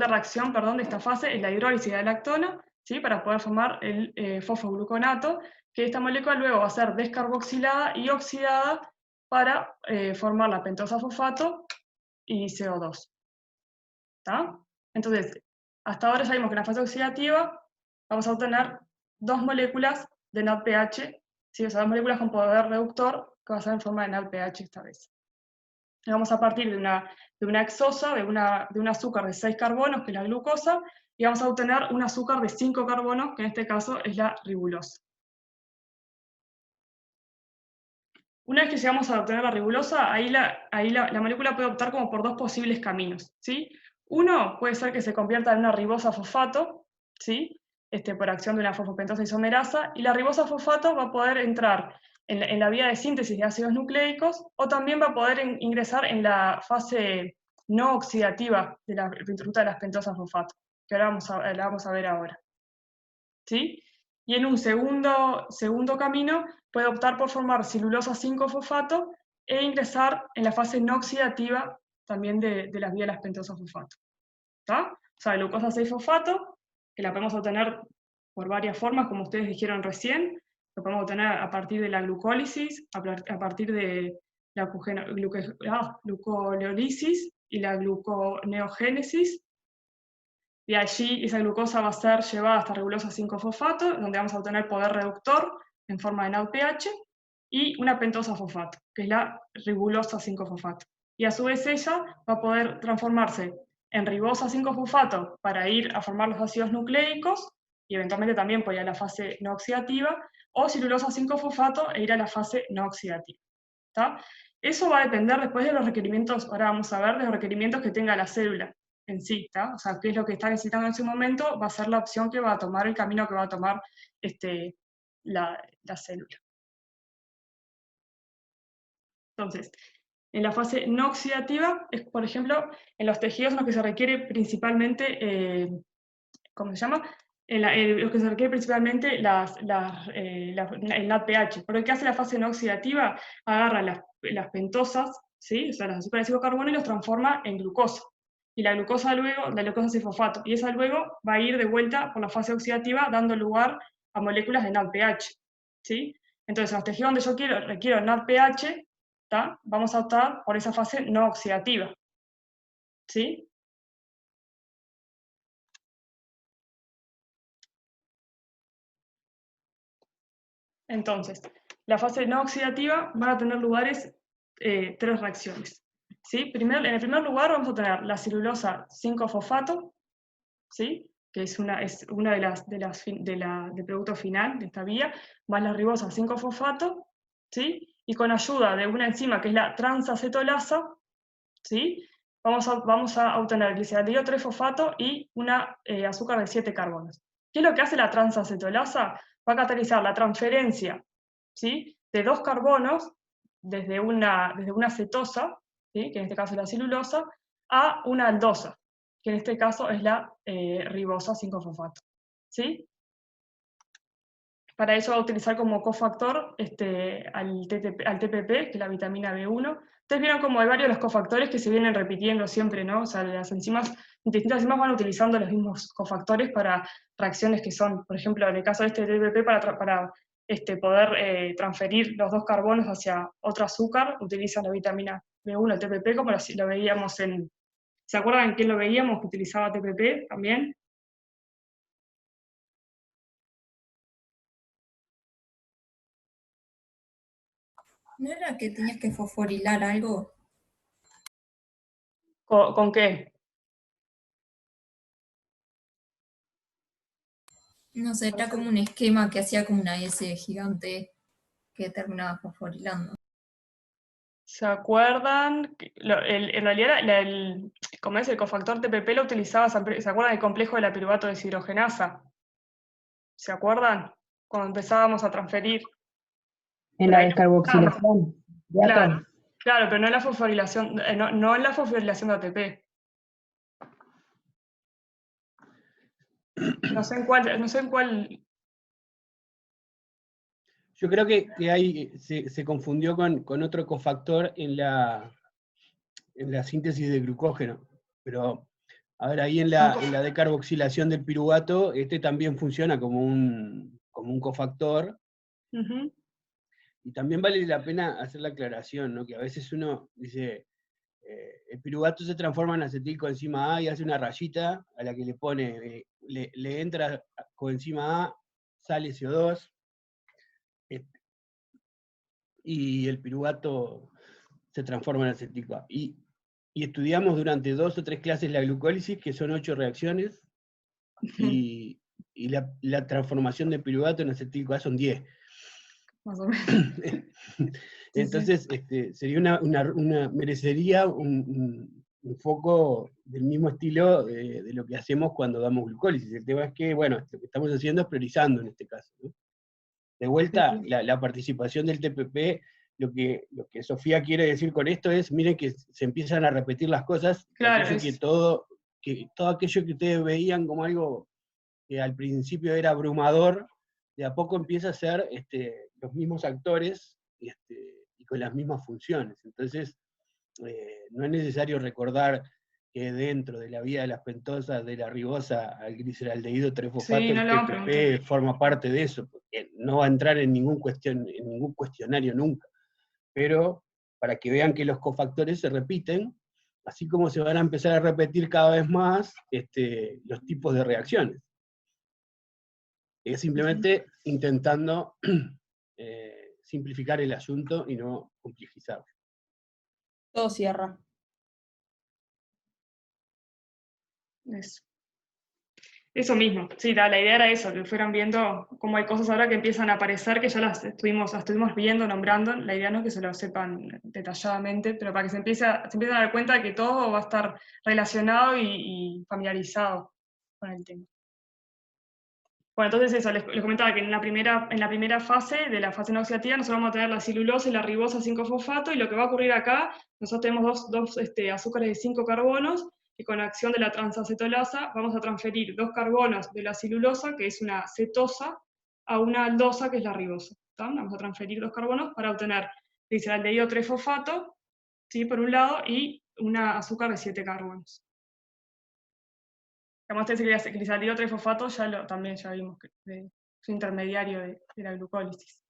reacción, perdón, de esta fase es la hidrólisis de la lactona, ¿sí? Para poder formar el fosfogluconato, que esta molécula luego va a ser descarboxilada y oxidada para formar la pentosa fosfato y CO2. ¿Está? Entonces, hasta ahora ya vimos que en la fase oxidativa vamos a obtener dos moléculas de NADPH, ¿sí? O sea, dos moléculas con poder reductor que va a ser en forma de NADPH esta vez. Y vamos a partir de una hexosa, de un azúcar de 6 carbonos, que es la glucosa, y vamos a obtener un azúcar de 5 carbonos, que en este caso es la ribulosa. Una vez que llegamos a obtener la ribulosa, ahí la molécula puede optar como por dos posibles caminos, ¿sí? Uno puede ser que se convierta en una ribosa fosfato, ¿sí? Por acción de una fosfopentosa isomerasa, y la ribosa fosfato va a poder entrar en la vía de síntesis de ácidos nucleicos, o también va a poder ingresar en la fase no oxidativa de la ruta de las pentosas fosfato, que ahora la vamos a ver ahora. ¿Sí? Y en un segundo camino puede optar por formar celulosa 5-fosfato e ingresar en la fase no oxidativa también de las vías de las pentosas fosfato. ¿Está? O sea, glucosa 6-fosfato, que la podemos obtener por varias formas, como ustedes dijeron recién. Lo podemos obtener a partir de la glucólisis, a partir de la gluconeolisis y la gluconeogénesis. Y allí esa glucosa va a ser llevada hasta ribulosa 5-fosfato, donde vamos a obtener poder reductor en forma de NADPH, y una pentosa fosfato, que es la ribulosa 5-fosfato. Y a su vez ella va a poder transformarse en ribosa 5-fosfato para ir a formar los ácidos nucleicos, y eventualmente también puede ir a la fase no oxidativa, o celulosa 5-fosfato e ir a la fase no oxidativa. ¿Está? Eso va a depender después de los requerimientos, ahora vamos a ver, de los requerimientos que tenga la célula en sí, ¿está? O sea, qué es lo que está necesitando en ese momento, va a ser la opción que va a tomar, el camino que va a tomar la célula. Entonces, en la fase no oxidativa, es, por ejemplo, en los tejidos en los que se requiere principalmente, ¿cómo se llama? Los que se requiere principalmente el NADPH. Pero ¿qué hace la fase no oxidativa? Agarra las pentosas, ¿sí? O sea, los azúcares de carbono, y los transforma en glucosa. Y la glucosa luego, la glucosa 6-fosfato, y esa luego va a ir de vuelta por la fase oxidativa, dando lugar a moléculas de NADPH, ¿sí? Entonces, en los tejidos donde yo requiero NADPH, ¿tá? Vamos a optar por esa fase no oxidativa, ¿sí? Entonces, la fase no oxidativa van a tener lugares tres reacciones, ¿sí? En el primer lugar vamos a tener la celulosa 5-fosfato, ¿sí? Que es una del producto final de esta vía, más la ribosa 5-fosfato, ¿sí? Y con ayuda de una enzima que es la transacetolasa, ¿sí? Vamos a obtener gliceraldehído 3-fosfato y una azúcar de 7 carbonos. ¿Qué es lo que hace la transacetolasa? Va a catalizar la transferencia, ¿sí?, de 2 carbonos desde una cetosa, ¿sí?, que en este caso es la celulosa, a una aldosa, que en este caso es la ribosa 5-fosfato. ¿Sí? Para eso va a utilizar como cofactor al TPP, que es la vitamina B1. Ustedes vieron como hay varios de los cofactores que se vienen repitiendo siempre, ¿no? O sea, las distintas enzimas van utilizando los mismos cofactores para reacciones que son, por ejemplo, en el caso de este TPP, para poder transferir los 2 carbonos hacia otro azúcar, utilizan la vitamina B1, el TPP, como lo veíamos ¿se acuerdan en quién lo veíamos que utilizaba TPP también? ¿No era que tenías que fosforilar algo? ¿Con qué? No sé, era como un esquema que hacía como una S gigante que terminaba fosforilando. ¿Se acuerdan? En realidad, como es el cofactor TPP lo utilizaba, ¿se acuerdan del complejo de la piruvato deshidrogenasa? ¿Se acuerdan? Cuando empezábamos a transferir. En la descarboxilación de Claro, átomos. claro, pero no en la fosforilación, no en la fosforilación de ATP. No sé en cuál. Yo creo que ahí se confundió con otro cofactor en la síntesis de glucógeno. Pero, a ver, ahí en la decarboxilación del piruvato, este también funciona como un cofactor. Uh-huh. Y también vale la pena hacer la aclaración, ¿no? Que a veces uno dice, el piruvato se transforma en acetilcoenzima A y hace una rayita a la que le pone, le entra coenzima A, sale CO2, y el piruvato se transforma en acetilco A. Y estudiamos durante 2 o 3 clases la glucólisis, que son 8 reacciones, y la transformación de piruvato en acetilco A son 10. Más o menos. Entonces, sería merecería un foco del mismo estilo de lo que hacemos cuando damos glucólisis. El tema es que, bueno, lo que estamos haciendo es priorizando en este caso, ¿no? De vuelta, la participación del TPP, lo que Sofía quiere decir con esto es, miren que se empiezan a repetir las cosas, claro, que todo aquello que ustedes veían como algo que al principio era abrumador, de a poco empieza a ser los mismos actores y con las mismas funciones. Entonces, no es necesario recordar que dentro de la vía de las pentosas, de la ribosa al gliceraldehído 3-fosfato, Sí, no el le vamos a TPP forma parte de eso, porque no va a entrar en ningún cuestionario nunca. Pero para que vean que los cofactores se repiten, así como se van a empezar a repetir cada vez más los tipos de reacciones. Es simplemente intentando simplificar el asunto y no complejizarlo. Todo cierra. Eso mismo, sí, la idea era eso, que fueran viendo cómo hay cosas ahora que empiezan a aparecer, que ya las estuvimos viendo, nombrando. La idea no es que se lo sepan detalladamente, pero para que se empiecen a dar cuenta de que todo va a estar relacionado y familiarizado con el tema. Bueno, entonces eso, les comentaba que en la primera fase, de la fase no oxidativa, nosotros vamos a tener la celulosa y la ribosa 5-fosfato, y lo que va a ocurrir acá, nosotros tenemos dos azúcares de 5 carbonos, y con acción de la transacetolasa vamos a transferir 2 carbonos de la celulosa, que es una cetosa, a una aldosa, que es la ribosa. ¿Tá? Vamos a transferir 2 carbonos para obtener gliceraldehído 3-fosfato, ¿sí?, por un lado, y una azúcar de 7 carbonos. Como este gliceraldehído 3-fosfato también ya vimos que es un intermediario de la glucólisis.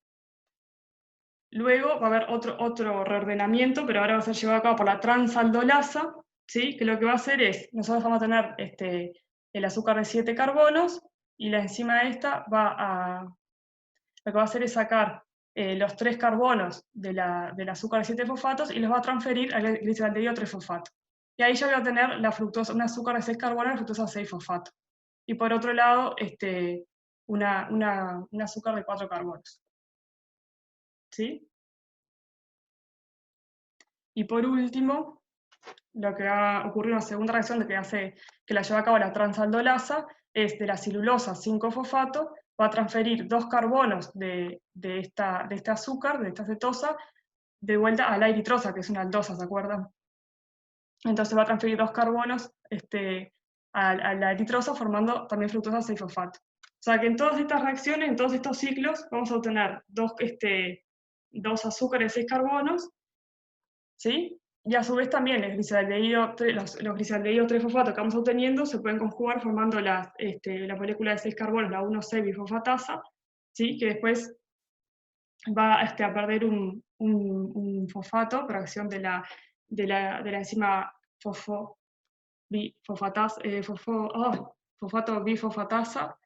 Luego va a haber otro reordenamiento, pero ahora va a ser llevado a cabo por la transaldolasa, ¿sí?, que lo que va a hacer es, nosotros vamos a tener el azúcar de 7 carbonos, y la enzima esta lo que va a hacer es sacar los 3 carbonos del azúcar de 7 fosfatos y los va a transferir al gliceraldehído 3-fosfato. Y ahí ya voy a tener la fructosa, un azúcar de 6 carbonos y fructosa 6-fosfato. Y por otro lado, un azúcar de 4 carbonos. ¿Sí? Y por último, lo que va a ocurrir una segunda reacción que la lleva a cabo la transaldolasa, es de la celulosa 5-fosfato, va a transferir 2 carbonos de este azúcar, de esta cetosa, de vuelta a la eritrosa, que es una aldosa, ¿se acuerdan? Entonces va a transferir 2 carbonos a la eritrosa, formando también fructosa 6-fosfato. O sea que en todas estas reacciones, en todos estos ciclos, vamos a obtener dos azúcares 6 carbonos, ¿sí? Y a su vez también los glicaldehídos 3-fosfato que vamos obteniendo se pueden conjugar formando la molécula de 6 carbonos, la 1,6-bifosfatasa, ¿sí? Que después va a perder un fosfato por acción de la enzima fosfato bifosfatasa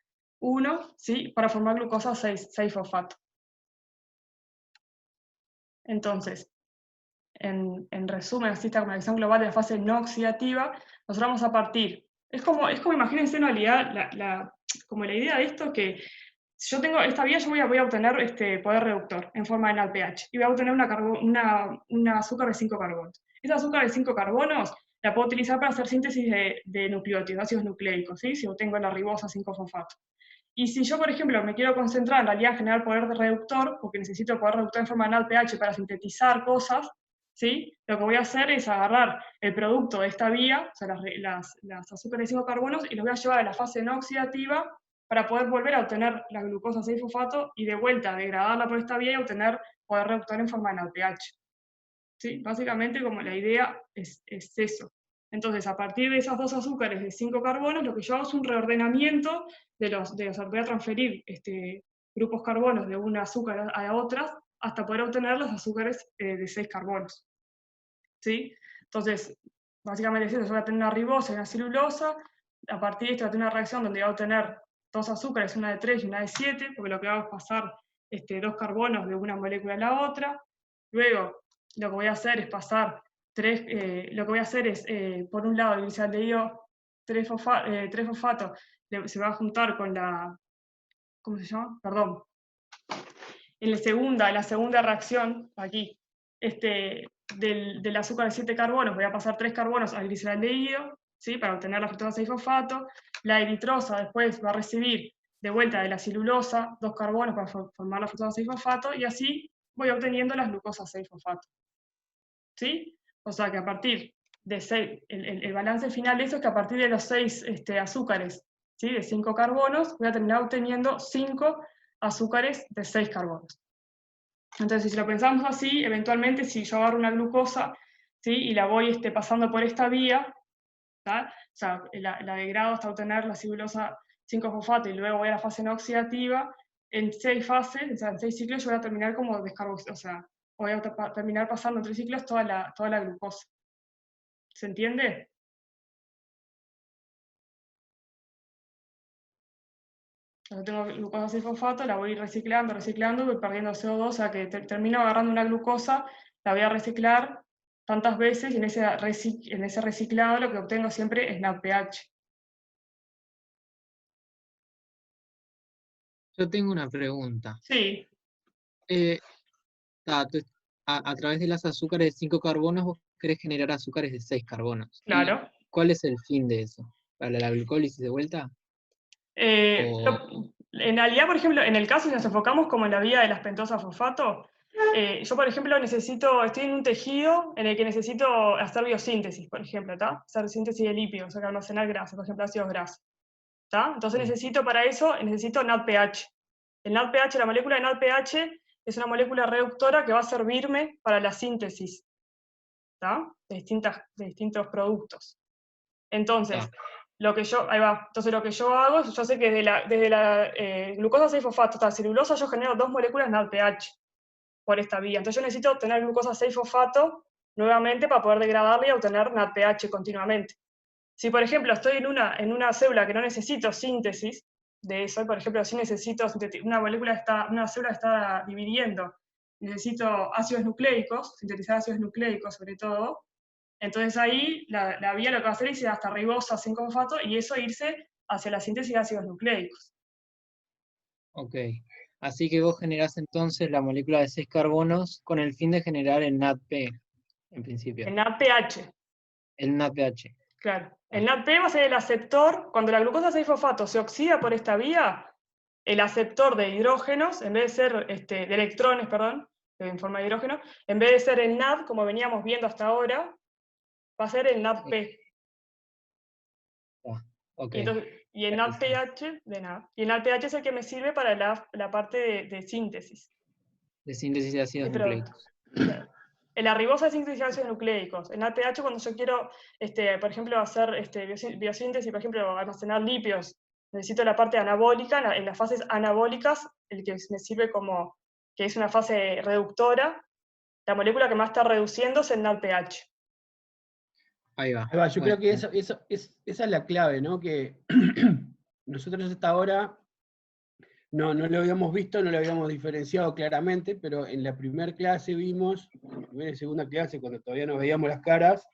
1, ¿sí? Para formar glucosa 6-fosfato. Entonces, en resumen, así esta conversión global de la fase no oxidativa, nosotros vamos a partir. Es como imagínense en realidad, como la idea de esto, que si yo tengo esta vía, yo voy a obtener poder reductor en forma de NADPH, y voy a obtener una azúcar de 5 carbonos. Esa azúcar de 5 carbonos la puedo utilizar para hacer síntesis de nucleótidos, ácidos nucleicos, ¿sí? Si obtengo la ribosa 5-fosfato. Y si yo, por ejemplo, me quiero concentrar en realidad en generar poder reductor, porque necesito poder reductor en forma de NADPH para sintetizar cosas, ¿sí? Lo que voy a hacer es agarrar el producto de esta vía, o sea, las azúcares de 5 carbonos, y los voy a llevar a la fase no oxidativa para poder volver a obtener la glucosa 6-fosfato y de vuelta degradarla por esta vía y obtener poder reductor en forma de NADPH. ¿Sí? Básicamente, como la idea es eso. Entonces, a partir de esas 2 azúcares de 5 carbonos, lo que yo hago es un reordenamiento voy a transferir grupos carbonos de una azúcar a otras hasta poder obtener los azúcares de 6 carbonos. ¿Sí? Entonces, básicamente yo voy a tener una ribosa y una celulosa, a partir de esto voy a tener una reacción donde voy a obtener 2 azúcares, una de 3 y una de 7, porque lo que hago es pasar 2 carbonos de una molécula a la otra. Luego, lo que voy a hacer es pasar por un lado, el glicaldehído 3-fosfato se va a juntar con la, ¿cómo se llama? Perdón. En la segunda reacción, aquí, del azúcar de 7 carbonos, voy a pasar 3 carbonos al glicaldehído, ¿sí? Para obtener la fructosa 6-fosfato. La eritrosa después va a recibir de vuelta de la celulosa 2 carbonos para formar la fructosa 6-fosfato, y así voy obteniendo las glucosas 6-fosfato. ¿Sí? O sea que a partir de el balance final de eso es que a partir de los 6 azúcares, ¿sí? De 5 carbonos, voy a terminar obteniendo 5 azúcares de 6 carbonos. Entonces, si lo pensamos así, eventualmente si yo agarro una glucosa, ¿sí? Y la voy pasando por esta vía, ¿tá? O sea, la degrado hasta obtener la celulosa 5-fosfato y luego voy a la fase no oxidativa, en 6 fases, o sea, en 6 ciclos yo voy a terminar como descarboxilado, o sea, voy a terminar pasando en 3 ciclos toda la glucosa. ¿Se entiende? Yo tengo glucosa 6-fosfato, la voy reciclando, voy perdiendo CO2, o sea que termino agarrando una glucosa, la voy a reciclar tantas veces, y en ese reciclado lo que obtengo siempre es NADPH. Yo tengo una pregunta. Sí. A través de las azúcares de 5 carbonos, vos querés generar azúcares de 6 carbonos. Claro. ¿Cuál es el fin de eso? ¿Para la glucólisis de vuelta? En realidad, por ejemplo, en el caso, si nos enfocamos como en la vía de las pentosas fosfato, yo, por ejemplo, estoy en un tejido en el que necesito hacer biosíntesis, por ejemplo, ¿está? Hacer síntesis de lípidos, o sea, almacenar grasa, por ejemplo, ácidos grasos. ¿Está? Entonces para eso necesito NADPH. El NADPH, la molécula de NADPH es una molécula reductora que va a servirme para la síntesis, ¿está? De distintos productos. Entonces, lo que yo hago es, yo sé que desde la glucosa 6-fosfato hasta la celulosa yo genero 2 moléculas NADPH por esta vía. Entonces yo necesito obtener glucosa 6-fosfato nuevamente para poder degradarla y obtener NADPH continuamente. Si, por ejemplo, estoy en una célula que no necesito síntesis de eso, por ejemplo, si necesito una célula está dividiendo, necesito ácidos nucleicos, sintetizar ácidos nucleicos sobre todo, entonces ahí la vía lo que va a hacer es ir hasta ribosa 5-fosfato y eso irse hacia la síntesis de ácidos nucleicos. Ok. Así que vos generás entonces la molécula de 6 carbonos con el fin de generar el NADP, en principio. El NADPH. El NADPH. Claro. El NADP va a ser el aceptor, cuando la glucosa 6-fosfato se oxida por esta vía, el aceptor de hidrógenos, en vez de ser, de electrones, perdón, en forma de hidrógeno, en vez de ser el NAD, como veníamos viendo hasta ahora, va a ser el NADP. Ok. Y el NADPH, de nada. Y el NADPH es el que me sirve para la parte de síntesis. De síntesis de ácidos De producto. nucleicos. La ribosa es síntesis de ácidos nucleicos. El NADPH, cuando yo quiero, por ejemplo, hacer biosíntesis, por ejemplo, almacenar lípidos, necesito la parte anabólica, en las fases anabólicas, el que me sirve como, que es una fase reductora, la molécula que más está reduciendo es el NADPH. Ahí va. Ahí va, yo creo que esa es la clave, ¿no? Que nosotros hasta ahora no lo habíamos visto, no lo habíamos diferenciado claramente, pero en la primera clase vimos, en la primera y segunda clase, cuando todavía no veíamos las caras,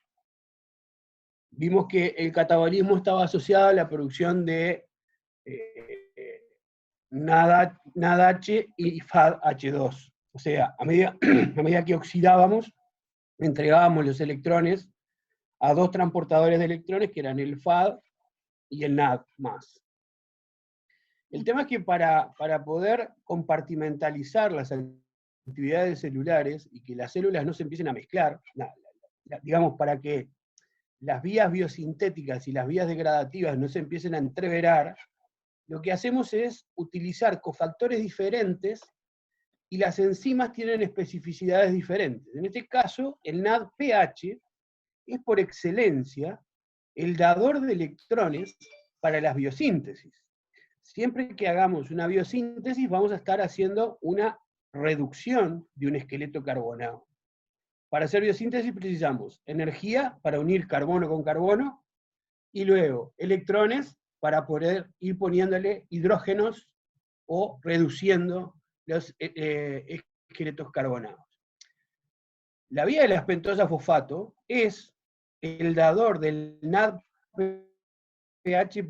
vimos que el catabolismo estaba asociado a la producción de NADH y FADH2. O sea, a medida que oxidábamos, entregábamos los electrones a dos transportadores de electrones que eran el FAD y el NAD+. El tema es que para poder compartimentalizar las actividades celulares y que las células no se empiecen a mezclar, digamos, para que las vías biosintéticas y las vías degradativas no se empiecen a entreverar, lo que hacemos es utilizar cofactores diferentes y las enzimas tienen especificidades diferentes. En este caso, el NADPH es por excelencia el dador de electrones para las biosíntesis. Siempre que hagamos una biosíntesis vamos a estar haciendo una reducción de un esqueleto carbonado. Para hacer biosíntesis precisamos energía para unir carbono con carbono, y luego electrones para poder ir poniéndole hidrógenos o reduciendo los esqueletos carbonados. La vía de la pentosa fosfato es el dador del NADPH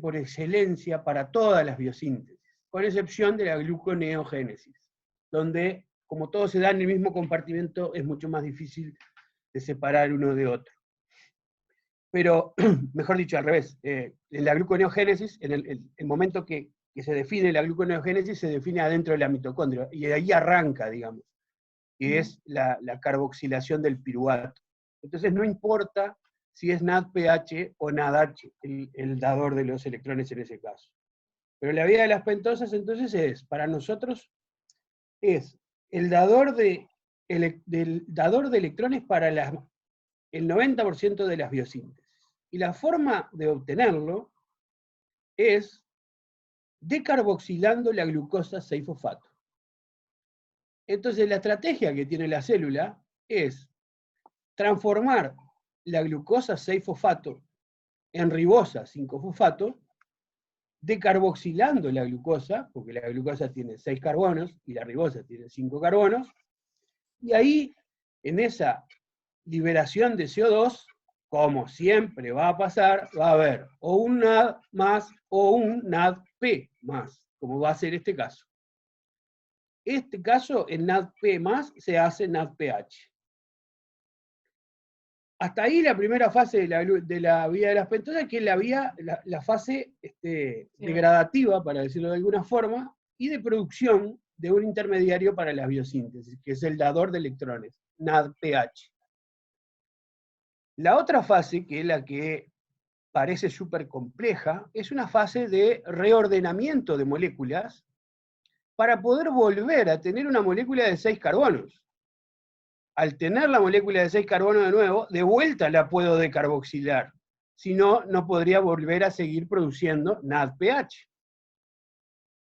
por excelencia para todas las biosíntesis, con excepción de la gluconeogénesis, donde, como todo se da en el mismo compartimento, es mucho más difícil de separar uno de otro. Pero, mejor dicho, al revés, en la gluconeogénesis, en el momento que se define la gluconeogénesis, se define adentro de la mitocondria, y de ahí arranca, digamos, que es la carboxilación del piruvato. Entonces no importa si es NADPH o NADH, el dador de los electrones en ese caso. Pero la vía de las pentosas entonces para nosotros, es el dador de electrones para el 90% de las biosíntesis. Y la forma de obtenerlo es decarboxilando la glucosa 6-fosfato. Entonces la estrategia que tiene la célula es transformar la glucosa 6-fosfato en ribosa 5-fosfato, decarboxilando la glucosa, porque la glucosa tiene 6 carbonos y la ribosa tiene 5 carbonos, y ahí, en esa liberación de CO2, como siempre va a pasar, va a haber o un NAD más o un NADP más, como va a ser este caso. Este caso, el NADP más se hace NADPH. Hasta ahí la primera fase de la vía de las pentosas, que es la fase degradativa, para decirlo de alguna forma, y de producción de un intermediario para la biosíntesis, que es el dador de electrones, NADPH. La otra fase, que es la que parece súper compleja, es una fase de reordenamiento de moléculas para poder volver a tener una molécula de 6 carbonos. Al tener la molécula de 6 carbonos de nuevo, de vuelta la puedo decarboxilar. Si no, no podría volver a seguir produciendo NADPH.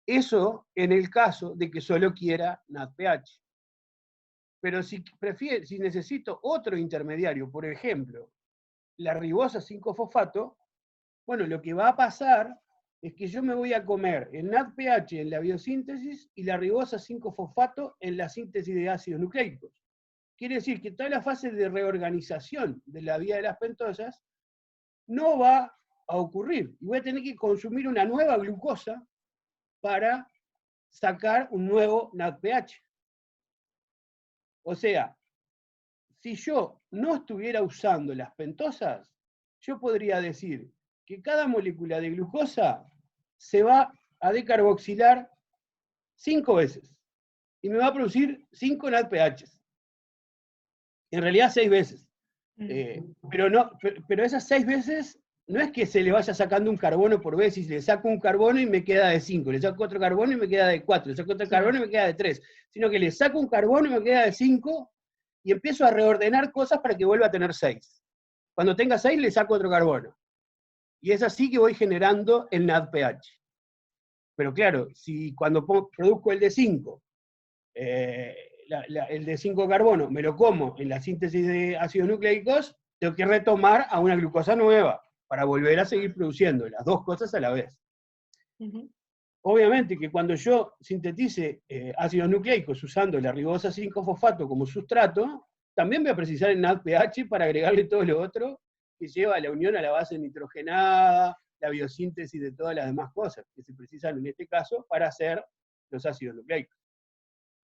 Eso en el caso de que solo quiera NADPH. Pero si necesito otro intermediario, por ejemplo, la ribosa 5-fosfato, bueno, lo que va a pasar es que yo me voy a comer el NADPH en la biosíntesis y la ribosa 5-fosfato en la síntesis de ácidos nucleicos. Quiere decir que toda la fase de reorganización de la vía de las pentosas no va a ocurrir. Y voy a tener que consumir una nueva glucosa para sacar un nuevo NADPH. O sea, si yo no estuviera usando las pentosas, yo podría decir que cada molécula de glucosa se va a decarboxilar 5 veces. Y me va a producir 5 NADPHs. En realidad 6 veces. Pero esas 6 veces no es que se le vaya sacando un carbono por vez, y le saco un carbono y me queda de 5, le saco otro carbono y me queda de 4, le saco otro carbono y me queda de 3, sino que le saco un carbono y me queda de 5, y empiezo a reordenar cosas para que vuelva a tener 6. Cuando tenga 6 le saco otro carbono. Y es así que voy generando el NADPH. Pero claro, si cuando produzco el de 5, el de 5 carbono me lo como en la síntesis de ácidos nucleicos, tengo que retomar a una glucosa nueva para volver a seguir produciendo las dos cosas a la vez. Obviamente que cuando yo sintetice ácidos nucleicos usando la ribosa 5-fosfato como sustrato, también voy a precisar el NADPH para agregarle todo lo otro que lleva a la unión a la base nitrogenada, la biosíntesis de todas las demás cosas que se precisan en este caso para hacer los ácidos nucleicos.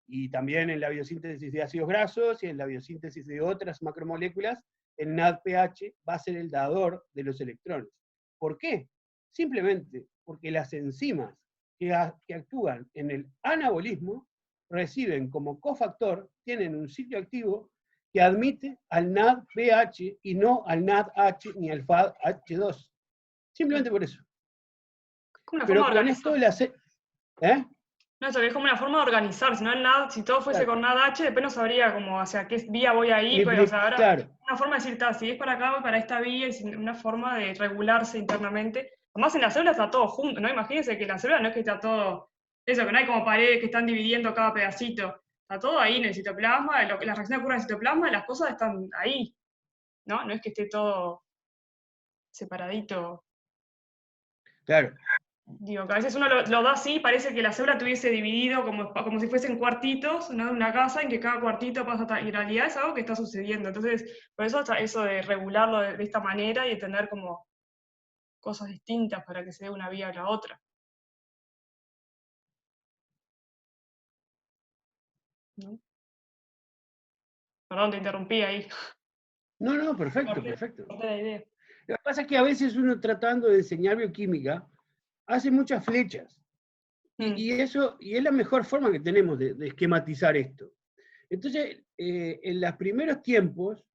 Y también en la biosíntesis de ácidos grasos y en la biosíntesis de otras macromoléculas, el NADPH va a ser el dador de los electrones. ¿Por qué? Simplemente porque las enzimas que actúan en el anabolismo reciben como cofactor, tienen un sitio activo que admite al NADPH y no al NADH ni al FADH2. Simplemente por eso. Pero con esto No, eso es como una forma de organizar, si no el NAD, si todo fuese con NADH, después no sabría como hacia qué vía voy a ir, pero o sea, ahora claro. Una forma de decir, si es para acá, voy para esta vía, es una forma de regularse internamente. Además en la célula está todo junto, ¿no? Imagínense que la célula no es que está todo, eso, que no hay como paredes que están dividiendo cada pedacito, está todo ahí en el citoplasma, las reacciones ocurren en el citoplasma, y las cosas están ahí, ¿no? No es que esté todo separadito. Claro. Digo, que a veces uno lo da así, parece que la célula tuviese dividido como si fuesen cuartitos, ¿no? Una casa en que cada cuartito pasa y en realidad es algo que está sucediendo. Entonces, por eso está eso de regularlo de esta manera y de tener como cosas distintas para que se dé una vía a la otra. ¿No? Perdón, te interrumpí ahí. No, perfecto, perfecto. Parte de la idea. Lo que pasa es que a veces uno tratando de enseñar bioquímica hace muchas flechas. Y es la mejor forma que tenemos de esquematizar esto. Entonces, en los primeros tiempos,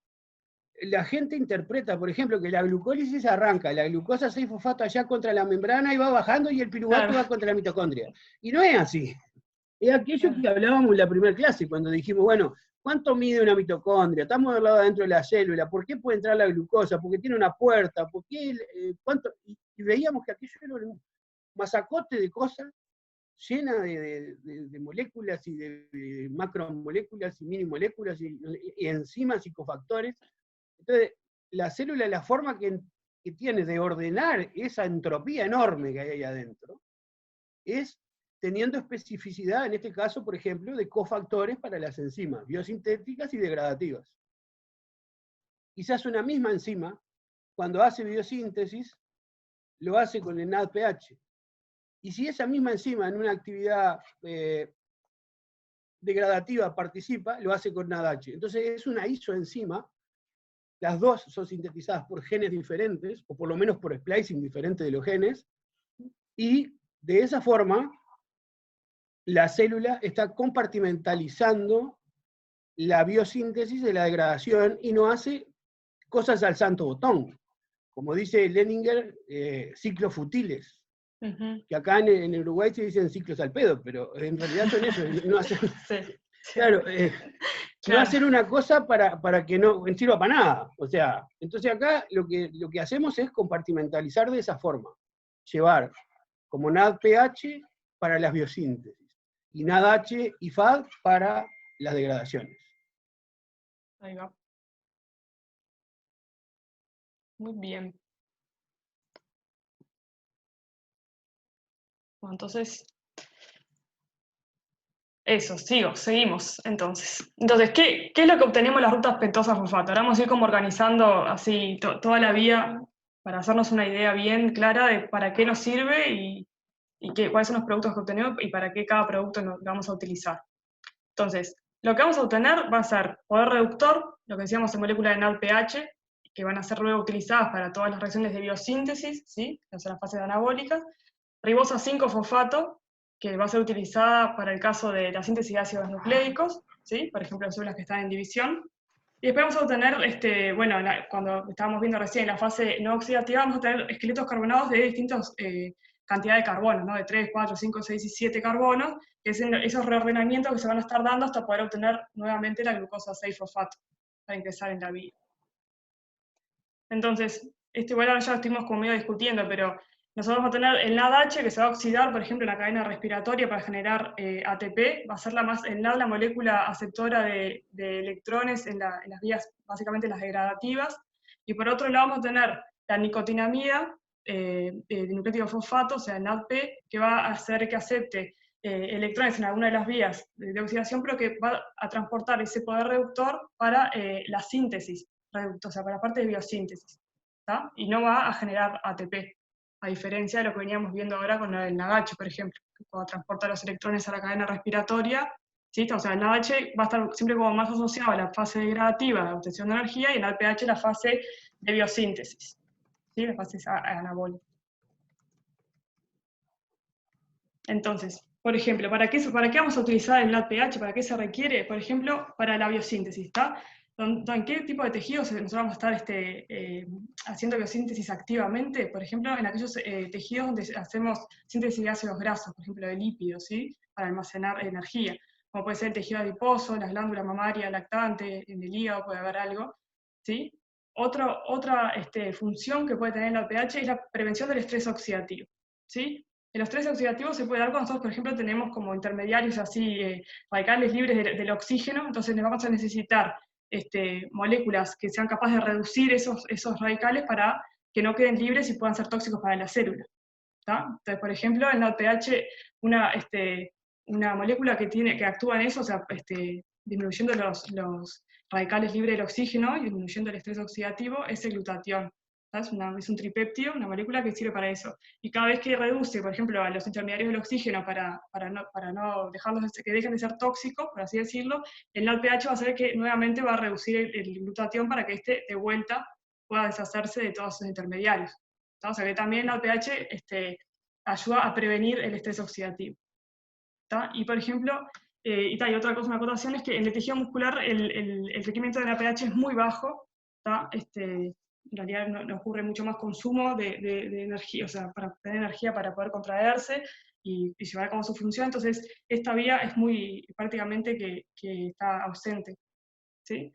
la gente interpreta, por ejemplo, que la glucólisis arranca, la glucosa 6-fosfato allá contra la membrana y va bajando y el piruvato va contra la mitocondria. Y no es así. Es aquello que hablábamos en la primera clase, cuando dijimos, bueno, ¿cuánto mide una mitocondria? Estamos del lado adentro de la célula, ¿por qué puede entrar la glucosa? ¿Porque tiene una puerta? ¿Por qué? ¿Cuánto? Y veíamos que aquello era un masacote de cosas llena de moléculas y de macromoléculas y minimoléculas y enzimas y cofactores. Entonces, la célula, la forma que tiene de ordenar esa entropía enorme que hay ahí adentro, es teniendo especificidad, en este caso, por ejemplo, de cofactores para las enzimas biosintéticas y degradativas. Quizás una misma enzima, cuando hace biosíntesis, lo hace con el NADPH. Y si esa misma enzima en una actividad degradativa participa, lo hace con NADH. Entonces es una isoenzima, las dos son sintetizadas por genes diferentes, o por lo menos por splicing diferente de los genes, y de esa forma la célula está compartimentalizando la biosíntesis de la degradación y no hace cosas al santo botón. Como dice Leninger, ciclos futiles. Que acá en Uruguay se dicen ciclos al pedo, pero en realidad son eso, no hacer, claro, no hacer una cosa para que no sirva para nada. O sea, entonces acá lo que hacemos es compartimentalizar de esa forma, llevar como NADPH para las biosíntesis, y NADH y FAD para las degradaciones. Ahí va. Muy bien. Bueno, entonces, eso, seguimos entonces. Entonces, ¿qué es lo que obtenemos en las rutas pentosa-fosfato? Ahora vamos a ir como organizando así toda la vía para hacernos una idea bien clara de para qué nos sirve y cuáles son los productos que obtenemos y para qué cada producto lo vamos a utilizar. Entonces, lo que vamos a obtener va a ser poder reductor, lo que decíamos en molécula de NADPH, que van a ser luego utilizadas para todas las reacciones de biosíntesis, ¿sí? O sea, las fases anabólicas. Ribosa 5-fosfato, que va a ser utilizada para el caso de la síntesis de ácidos nucleicos, ¿sí? Por ejemplo, en células que están en división. Y después vamos a obtener, bueno, cuando estábamos viendo recién la fase no oxidativa, vamos a tener esqueletos carbonados de distintas cantidades de carbonos, ¿no? De 3, 4, 5, 6 y 7 carbonos, que es esos reordenamientos que se van a estar dando hasta poder obtener nuevamente la glucosa 6-fosfato para ingresar en la vía. Entonces, igual ahora ya lo estuvimos como medio discutiendo, pero nosotros vamos a tener el NADH que se va a oxidar, por ejemplo, en la cadena respiratoria para generar ATP, va a ser el NAD la molécula aceptora de electrones en las vías, básicamente las degradativas, y por otro lado vamos a tener la nicotinamida de nucleótido fosfato, o sea, NADP, que va a hacer que acepte electrones en alguna de las vías de oxidación, pero que va a transportar ese poder reductor para la síntesis, o sea, para la parte de biosíntesis, ¿tá? Y no va a generar ATP, a diferencia de lo que veníamos viendo ahora con el NADH, por ejemplo, que cuando transporta los electrones a la cadena respiratoria, ¿sí? O sea, el NADH va a estar siempre como más asociado a la fase degradativa de obtención de energía, y el ALPH la fase de biosíntesis, ¿sí? La fase anabólica. Entonces, por ejemplo, ¿para qué vamos a utilizar el NADPH? ¿Para qué se requiere? Por ejemplo, para la biosíntesis, ¿está? ¿En qué tipo de tejidos nosotros vamos a estar haciendo biosíntesis activamente? Por ejemplo, en aquellos tejidos donde hacemos síntesis de ácidos grasos, por ejemplo, de lípidos, ¿sí? Para almacenar energía, como puede ser el tejido adiposo, las glándulas mamarias, lactante, en el hígado puede haber algo, ¿sí? Otra función que puede tener el NADPH es la prevención del estrés oxidativo, ¿sí? El estrés oxidativo se puede dar cuando nosotros, por ejemplo, tenemos como intermediarios así, radicales libres del oxígeno, entonces vamos a necesitar moléculas que sean capaces de reducir esos radicales para que no queden libres y puedan ser tóxicos para la célula, ¿tá? Entonces, por ejemplo, en NADPH, una molécula que actúa en eso, o sea, disminuyendo los radicales libres del oxígeno y disminuyendo el estrés oxidativo, es el glutatión. Es un tripéptido, una molécula que sirve para eso. Y cada vez que reduce, por ejemplo, a los intermediarios del oxígeno para no dejarlos que dejen de ser tóxicos, por así decirlo, el NADPH va a hacer que nuevamente va a reducir el glutatión para que de vuelta pueda deshacerse de todos esos intermediarios. ¿Tá? O sea que también el NADPH ayuda a prevenir el estrés oxidativo. ¿Tá? Y por ejemplo, y otra cosa, una acotación, es que en el tejido muscular el requerimiento de NADPH es muy bajo, ¿tá? En realidad no ocurre mucho más consumo de energía, o sea, para tener energía para poder contraerse y llevar a cabo su función, entonces esta vía es prácticamente que está ausente, ¿sí?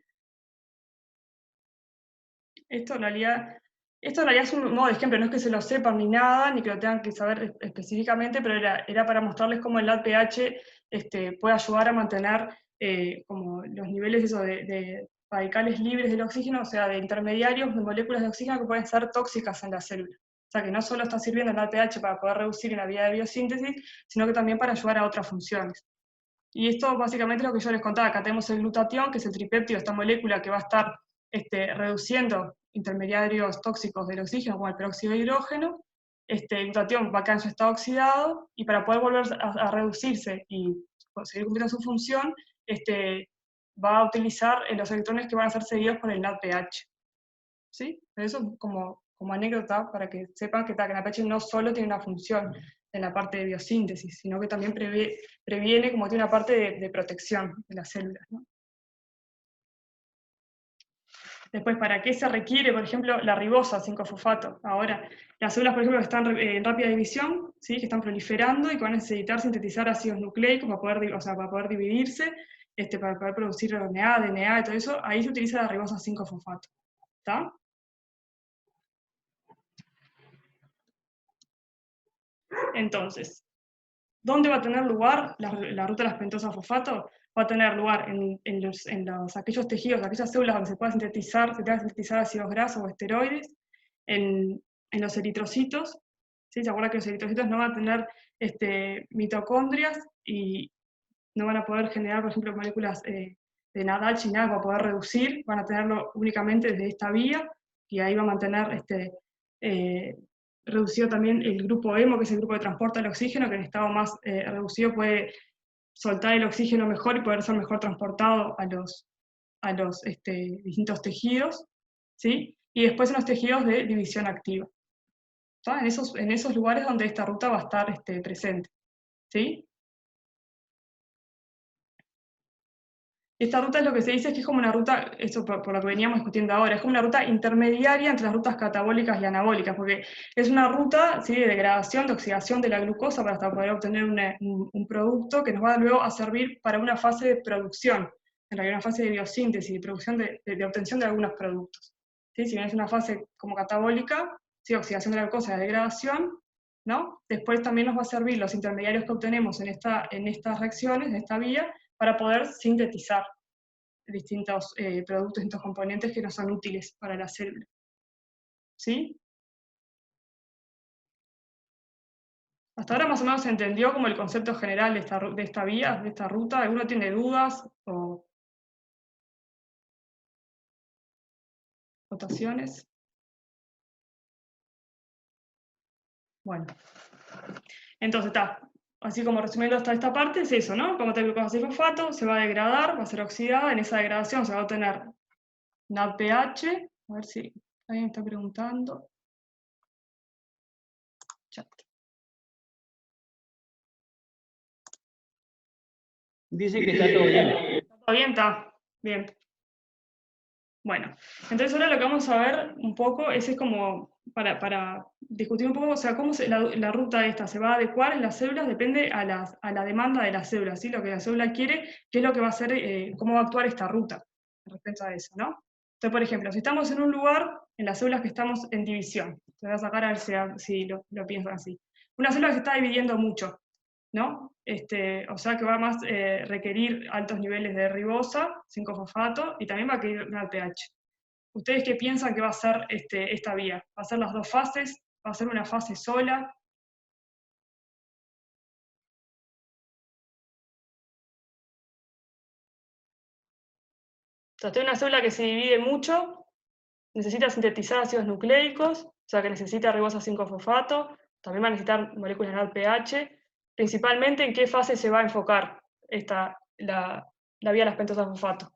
Esto en realidad es un modo de ejemplo, no es que se lo sepan ni nada, ni que lo tengan que saber específicamente, pero era para mostrarles cómo el NADPH puede ayudar a mantener como los niveles de radicales libres del oxígeno, o sea, de intermediarios de moléculas de oxígeno que pueden ser tóxicas en la célula. O sea, que no solo está sirviendo el NADPH para poder reducir en la vía de biosíntesis, sino que también para ayudar a otras funciones. Y esto básicamente es lo que yo les contaba. Acá tenemos el glutatión, que es el tripéptido, esta molécula que va a estar reduciendo intermediarios tóxicos del oxígeno, como el peróxido de hidrógeno. El glutatión va a quedar en su estado oxidado, y para poder volver a reducirse y seguir cumpliendo su función, va a utilizar los electrones que van a ser seguidos por el NADPH. ¿Sí? Eso como anécdota, para que sepan que el NADPH no solo tiene una función en la parte de biosíntesis, sino que también previene, como tiene una parte de protección de las células, ¿no? Después, ¿para qué se requiere, por ejemplo, la ribosa 5-fosfato? Ahora, las células, por ejemplo, que están en rápida división, ¿sí? Que están proliferando y que van a necesitar sintetizar ácidos nucleicos para poder dividirse, para poder producir RNA, DNA y todo eso, ahí se utiliza la ribosa 5-fosfato. ¿Está? Entonces, ¿dónde va a tener lugar la ruta de las pentosas fosfato? Va a tener lugar en aquellos tejidos, aquellas células donde se tenga que sintetizar ácidos grasos o esteroides, en los eritrocitos, ¿sí? ¿Se acuerdan que los eritrocitos no van a tener mitocondrias y no van a poder generar, por ejemplo, moléculas de NADH y nada para poder reducir? Van a tenerlo únicamente desde esta vía, y ahí va a mantener reducido también el grupo hemo, que es el grupo de transporte del oxígeno, que en estado más reducido puede soltar el oxígeno mejor y poder ser mejor transportado a los distintos tejidos, ¿sí? y después en los tejidos de división activa. ¿Está? En esos lugares donde esta ruta va a estar presente. ¿Sí? Esta ruta es lo que se dice es que es como una ruta, eso por lo que veníamos discutiendo ahora, es como una ruta intermediaria entre las rutas catabólicas y anabólicas, porque es una ruta, ¿sí?, de degradación, de oxidación de la glucosa para hasta poder obtener un producto que nos va luego a servir para una fase de producción, en realidad una fase de biosíntesis, de producción de obtención de algunos productos. ¿Sí? Si bien es una fase como catabólica, ¿sí?, oxidación de la glucosa, de degradación, ¿no? Después también nos va a servir los intermediarios que obtenemos en estas reacciones, en esta vía, para poder sintetizar distintos productos, distintos componentes que nos son útiles para la célula. ¿Sí? Hasta ahora más o menos se entendió como el concepto general de esta vía, de esta ruta. ¿Alguno tiene dudas o votaciones? Bueno. Entonces está. Así como resumiendo hasta esta parte, es eso, ¿no? Como glucosa 6-fosfato, se va a degradar, va a ser oxidada, en esa degradación se va a obtener NADPH, a ver si alguien está preguntando. Chat. Dice que está todo bien. ¿Todo bien? Está bien. Bueno, entonces ahora lo que vamos a ver un poco es como para discutir un poco, o sea, cómo la ruta esta se va a adecuar en las células, depende a la demanda de las células, ¿sí? Lo que la célula quiere, qué es lo que va a hacer, cómo va a actuar esta ruta respecto a eso, ¿no? Entonces, por ejemplo, si estamos en un lugar, en las células que estamos en división, te voy a sacar a ver si lo piensan así. Una célula que se está dividiendo mucho, ¿no? O sea que va a más requerir altos niveles de ribosa, 5-fosfato, y también va a requerir NADPH. ¿Ustedes qué piensan que va a ser esta vía? ¿Va a ser las dos fases? ¿Va a ser una fase sola? Entonces, tengo una célula que se divide mucho, necesita sintetizar ácidos nucleicos, o sea que necesita ribosa 5-fosfato, también va a necesitar moléculas de NADPH. Principalmente, ¿en qué fase se va a enfocar la vía de las pentosas fosfato?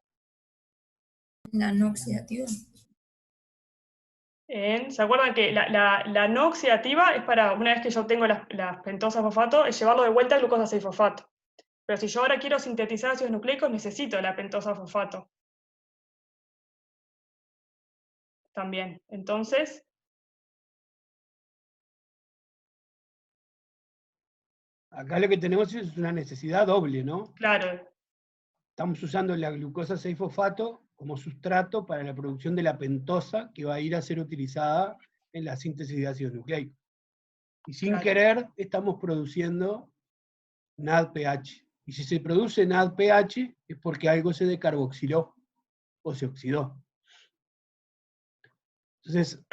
La no oxidativa. ¿Se acuerdan que la no oxidativa es para, una vez que yo obtengo las pentosas fosfato, es llevarlo de vuelta a glucosa 6-fosfato? Pero si yo ahora quiero sintetizar ácidos nucleicos, necesito la pentosa fosfato. También. Entonces, Acá lo que tenemos es una necesidad doble, ¿no? claro, Estamos usando la glucosa 6-fosfato como sustrato para la producción de la pentosa que va a ir a ser utilizada en la síntesis de ácidos nucleicos. Y sin Claro. querer estamos produciendo NADPH. Y si se produce NADPH es porque algo se decarboxiló o se oxidó. Entonces,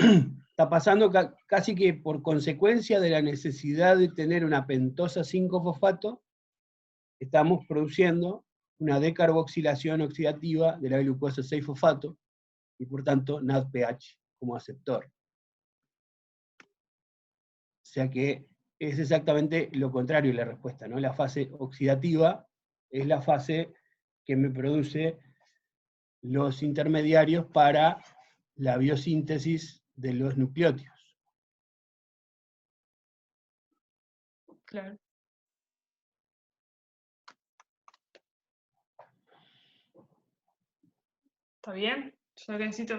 está pasando casi que por consecuencia de la necesidad de tener una pentosa 5-fosfato, estamos produciendo una decarboxilación oxidativa de la glucosa 6-fosfato, y por tanto NADPH como aceptor. O sea que es exactamente lo contrario la respuesta, ¿no? La fase oxidativa es la fase que me produce los intermediarios para la biosíntesis de los nucleótidos. claro. ¿Está bien? Yo lo que necesito.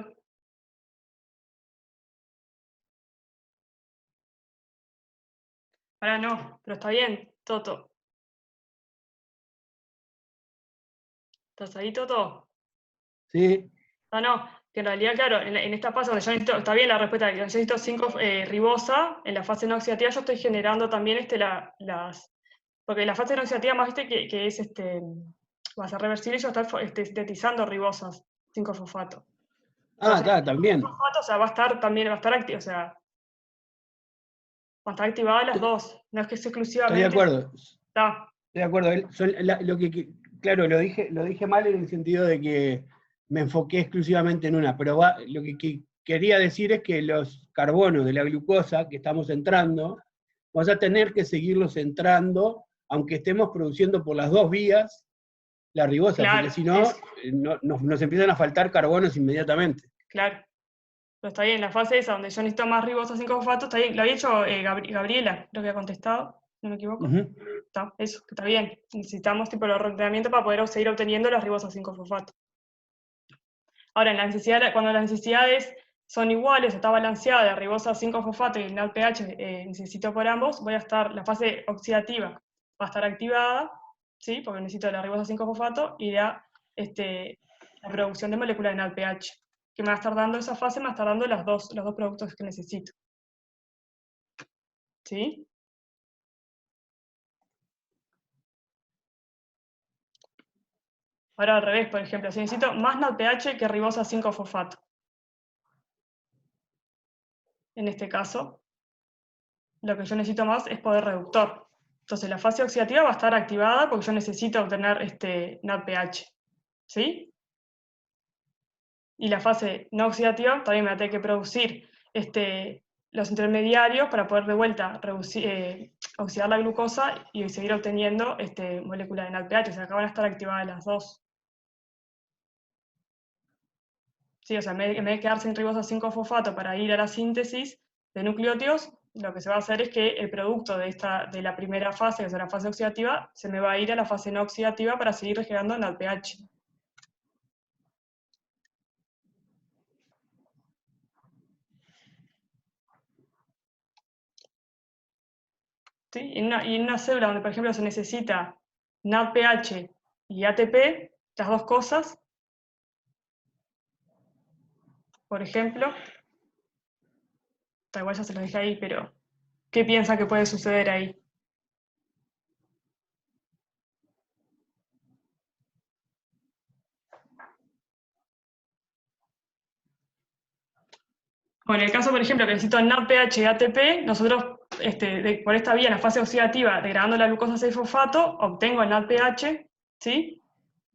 Ahora no, pero está bien, Toto. ¿Estás ahí, Toto? ¿Sí? No, que en realidad, claro, en esta fase donde yo necesito, está bien la respuesta, que yo necesito 5 ribosa, en la fase no oxidativa yo estoy generando también porque la fase no oxidativa más viste que es va a ser reversible, yo estoy sintetizando ribosas 5-fosfato. Ah, claro, también. O sea, va a estar activo, o sea, va a estar activada las dos, no es que sea exclusivamente. Estoy de acuerdo. Está. Estoy de acuerdo. Claro, lo dije mal en el sentido de que me enfoqué exclusivamente en una, pero lo que quería decir es que los carbonos de la glucosa que estamos entrando, vamos a tener que seguirlos entrando, aunque estemos produciendo por las dos vías la ribosa, Claro, porque si no, nos empiezan a faltar carbonos inmediatamente. Claro. Pero está bien, la fase esa donde yo necesito más ribosa 5-fosfato, está bien. Lo había hecho Gabriela, creo que ha contestado, no me equivoco. Está, eso, que está bien. Necesitamos tipo el ordenamiento para poder seguir obteniendo las ribosas 5-fosfato. Ahora, cuando las necesidades son iguales, está balanceada, la ribosa 5-fosfato y el NADPH necesito por ambos, la fase oxidativa va a estar activada, ¿sí? Porque necesito la ribosa 5-fosfato y la producción de moléculas de NADPH. Que me va a estar dando esa fase, me va a estar dando los dos productos que necesito. ¿Sí? Ahora al revés, por ejemplo, si necesito más NADPH que ribosa 5-fosfato. En este caso, lo que yo necesito más es poder reductor. Entonces la fase oxidativa va a estar activada porque yo necesito obtener NADPH. ¿Sí? Y la fase no oxidativa también me va a tener que producir los intermediarios para poder de vuelta oxidar la glucosa y seguir obteniendo moléculas de NADPH. O sea, acá van a estar activadas las dos. Sí, o sea, en vez de quedarse en ribosa 5-fosfato para ir a la síntesis de nucleótidos, lo que se va a hacer es que el producto de la primera fase, que es la fase oxidativa, se me va a ir a la fase no oxidativa para seguir regenerando NADPH. ¿Sí? Y en una célula donde, por ejemplo, se necesita NADPH y ATP, las dos cosas, por ejemplo, igual ya se los dije ahí, pero ¿qué piensan que puede suceder ahí? O en el caso, por ejemplo, que necesito NADPH y ATP, nosotros, por esta vía, en la fase oxidativa, degradando la glucosa 6-fosfato, obtengo el NADPH, ¿sí?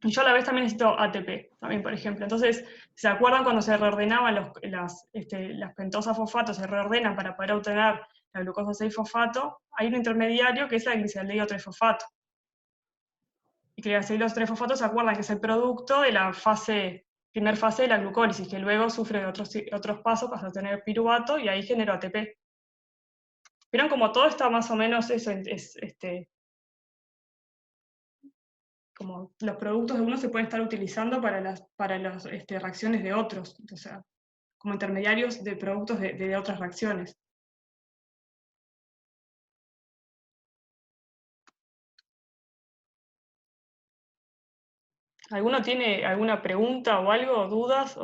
Y yo a la vez también necesito ATP, también, por ejemplo. Entonces, ¿se acuerdan cuando se reordenaban las pentosas fosfato, se reordenan para poder obtener la glucosa 6-fosfato? Hay un intermediario que es el gliceraldehído 3-fosfato. Y que el gliceraldehído 3-fosfato, ¿se acuerdan que es el producto de la primera fase de la glucólisis, que luego sufre otros pasos hasta tener piruvato y ahí genera ATP? ¿Vieron como todo está más o menos eso? Como los productos de uno se pueden estar utilizando para las reacciones de otros, o sea, como intermediarios de productos de otras reacciones. ¿Alguno tiene alguna pregunta o algo, dudas?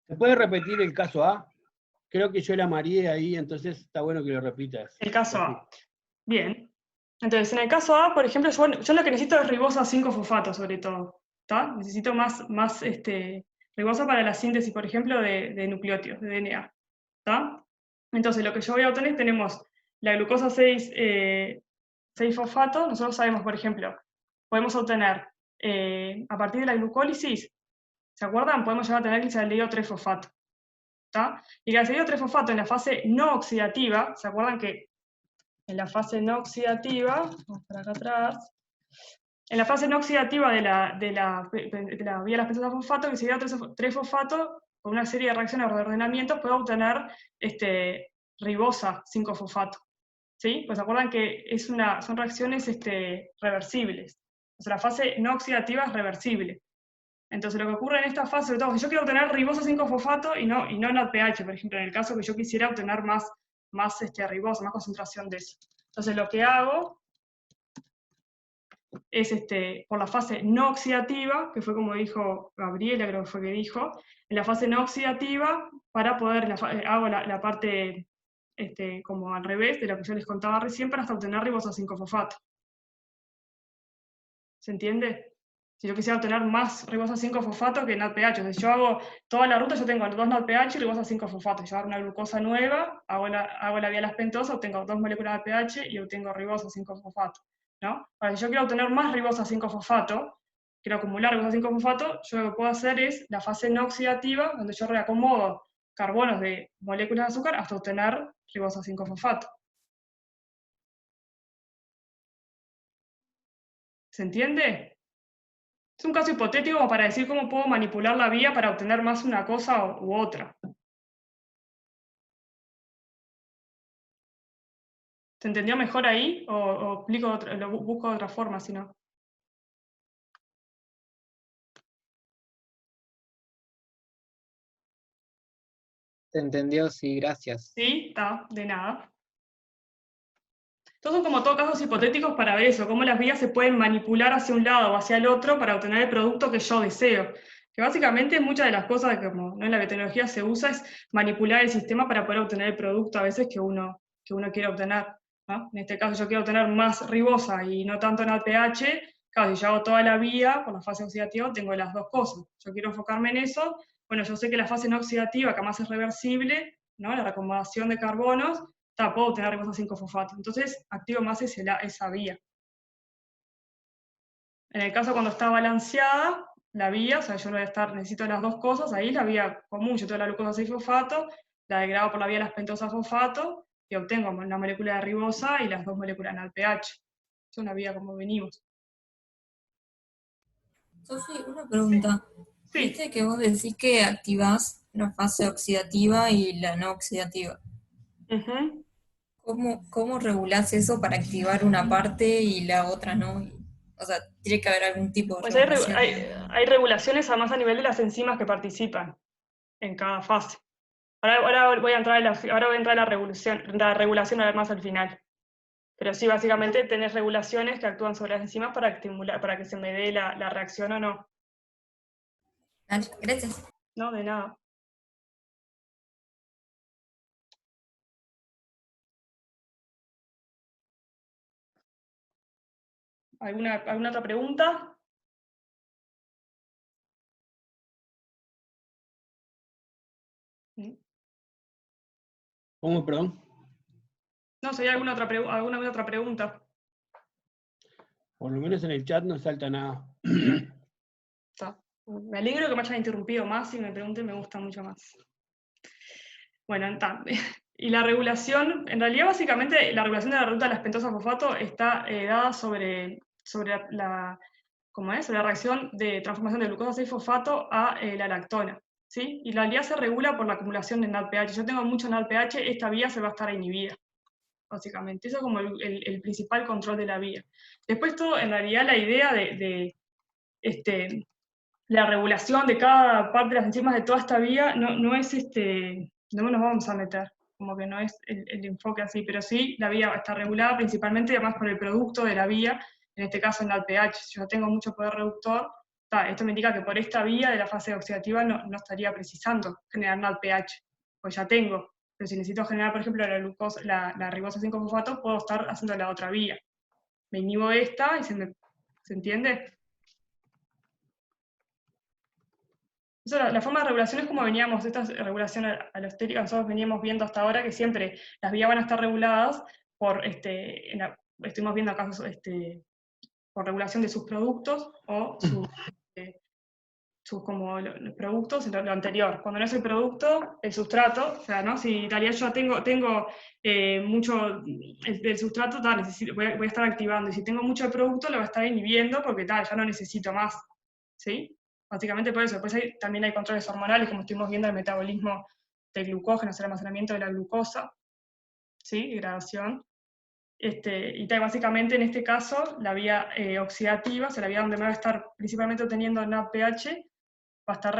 ¿Se puede repetir el caso A? Creo que yo la mareé ahí, entonces está bueno que lo repitas. El caso A. Bien. Entonces, en el caso A, por ejemplo, yo lo que necesito es ribosa 5-fosfato, sobre todo. ¿Tá? Necesito más ribosa para la síntesis, por ejemplo, de nucleótidos, de DNA. ¿Tá? Entonces, lo que yo voy a obtener, tenemos la glucosa 6-fosfato. Nosotros sabemos, por ejemplo, podemos obtener, a partir de la glucólisis, ¿se acuerdan? Podemos llegar a tener gliceraldehído 3-fosfato. Y el gliceraldehído 3-fosfato en la fase no oxidativa, ¿se acuerdan que en la fase no oxidativa, vamos para acá atrás, en la fase no oxidativa de la vía de las pentosas fosfato, que sería 3-fosfato, con una serie de reacciones de reordenamientos, puede obtener ribosa 5-fosfato. ¿Sí? Pues se acuerdan que son reacciones reversibles. O sea, la fase no oxidativa es reversible. Entonces lo que ocurre en esta fase, sobre todo, si yo quiero obtener ribosa 5-fosfato y no NADPH, por ejemplo, en el caso que yo quisiera obtener más ribosa, más concentración de eso. Entonces lo que hago es, por la fase no oxidativa, que fue como dijo Gabriela, creo que fue que dijo, en la fase no oxidativa, para poder, hago la parte como al revés de lo que yo les contaba recién, para hasta obtener ribosa 5-fosfato. ¿Se entiende? Si yo quisiera obtener más ribosa 5-fosfato que NADPH, o sea, si yo hago toda la ruta, yo tengo 2 NADPH y ribosa 5-fosfato. Yo hago una glucosa nueva, hago la vía las pentosas, obtengo 2 moléculas de pH y obtengo ribosa 5-fosfato. ¿No? Ahora, si yo quiero obtener más ribosa 5-fosfato, quiero acumular ribosa 5-fosfato, yo lo que puedo hacer es la fase no oxidativa, donde yo reacomodo carbonos de moléculas de azúcar hasta obtener ribosa 5-fosfato. ¿Se entiende? Es un caso hipotético como para decir cómo puedo manipular la vía para obtener más una cosa u otra. ¿Se entendió mejor ahí? ¿O explico lo busco de otra forma, si no? ¿Se entendió? Sí, gracias. Sí, está, de nada. Estos son como todos casos hipotéticos para ver eso, cómo las vías se pueden manipular hacia un lado o hacia el otro para obtener el producto que yo deseo. Que básicamente muchas de las cosas que como, ¿no? en la tecnología se usa es manipular el sistema para poder obtener el producto a veces que uno quiere obtener, ¿no? En este caso yo quiero obtener más ribosa y no tanto en pH. Claro, si yo hago toda la vía por la fase oxidativa, tengo las dos cosas. Yo quiero enfocarme en eso. Bueno, yo sé que la fase no oxidativa, que además es reversible, ¿no? La reacomodación de carbonos, puedo obtener ribosa 5-fosfato. Entonces, activo más esa vía. En el caso cuando está balanceada, la vía, o sea, yo necesito las dos cosas, ahí la vía común, yo tengo la glucosa 6-fosfato, la degrado por la vía de las pentosas fosfato, y obtengo una molécula de ribosa y las dos moléculas en ALPH. Es una vía como venimos. Sofi, una pregunta. Sí. Viste que vos decís que activás la fase oxidativa y la no oxidativa. Uh-huh. ¿Cómo regulás eso para activar una parte y la otra no? O sea, tiene que haber algún tipo de Pues regulación. hay regulaciones además a nivel de las enzimas que participan en cada fase. Ahora voy a entrar en la regulación además al final. Pero sí, básicamente tenés regulaciones que actúan sobre las enzimas para que se me dé la reacción o no. Dale, gracias. No, de nada. ¿Alguna otra pregunta? ¿Cómo, perdón? No, si hay alguna otra pregunta. Por lo menos en el chat no salta nada. Está. Me alegro que me hayan interrumpido más y me pregunten, me gusta mucho más. Bueno, entonces, y la regulación, en realidad básicamente la regulación de la ruta de las pentosas fosfato está dada sobre la reacción de transformación de glucosa 6-fosfato a la lactona. ¿Sí? Y la vía se regula por la acumulación de NADPH. Si yo tengo mucho NADPH, esta vía se va a estar inhibida, básicamente. Eso es como el principal control de la vía. Después todo, en realidad la idea de la regulación de cada parte de las enzimas de toda esta vía no es no nos vamos a meter, como que no es el enfoque así, pero sí la vía está regulada principalmente además por el producto de la vía, en este caso en el pH. Si yo tengo mucho poder reductor, esto me indica que por esta vía de la fase oxidativa no estaría precisando generar NADPH, pues ya tengo. Pero si necesito generar, por ejemplo, la ribosa 5-fosfato, puedo estar haciendo la otra vía. Me inhibo esta y ¿se entiende? Eso, la forma de regulación es como veníamos, esta regulación alostérica, nosotros veníamos viendo hasta ahora que siempre las vías van a estar reguladas por, estuvimos viendo casos por regulación de sus productos o sus como los productos, lo anterior. Cuando no es el producto, el sustrato, o sea, ¿no? Si en realidad yo tengo mucho del sustrato, voy a estar activando, y si tengo mucho del producto, lo voy a estar inhibiendo porque ya no necesito más, ¿sí? Básicamente por eso. Después también hay controles hormonales, como estuvimos viendo el metabolismo del glucógeno, el almacenamiento de la glucosa, ¿sí? Degradación. Y básicamente en este caso, la vía oxidativa, o sea, la vía donde me va a estar principalmente obteniendo NADPH, va a estar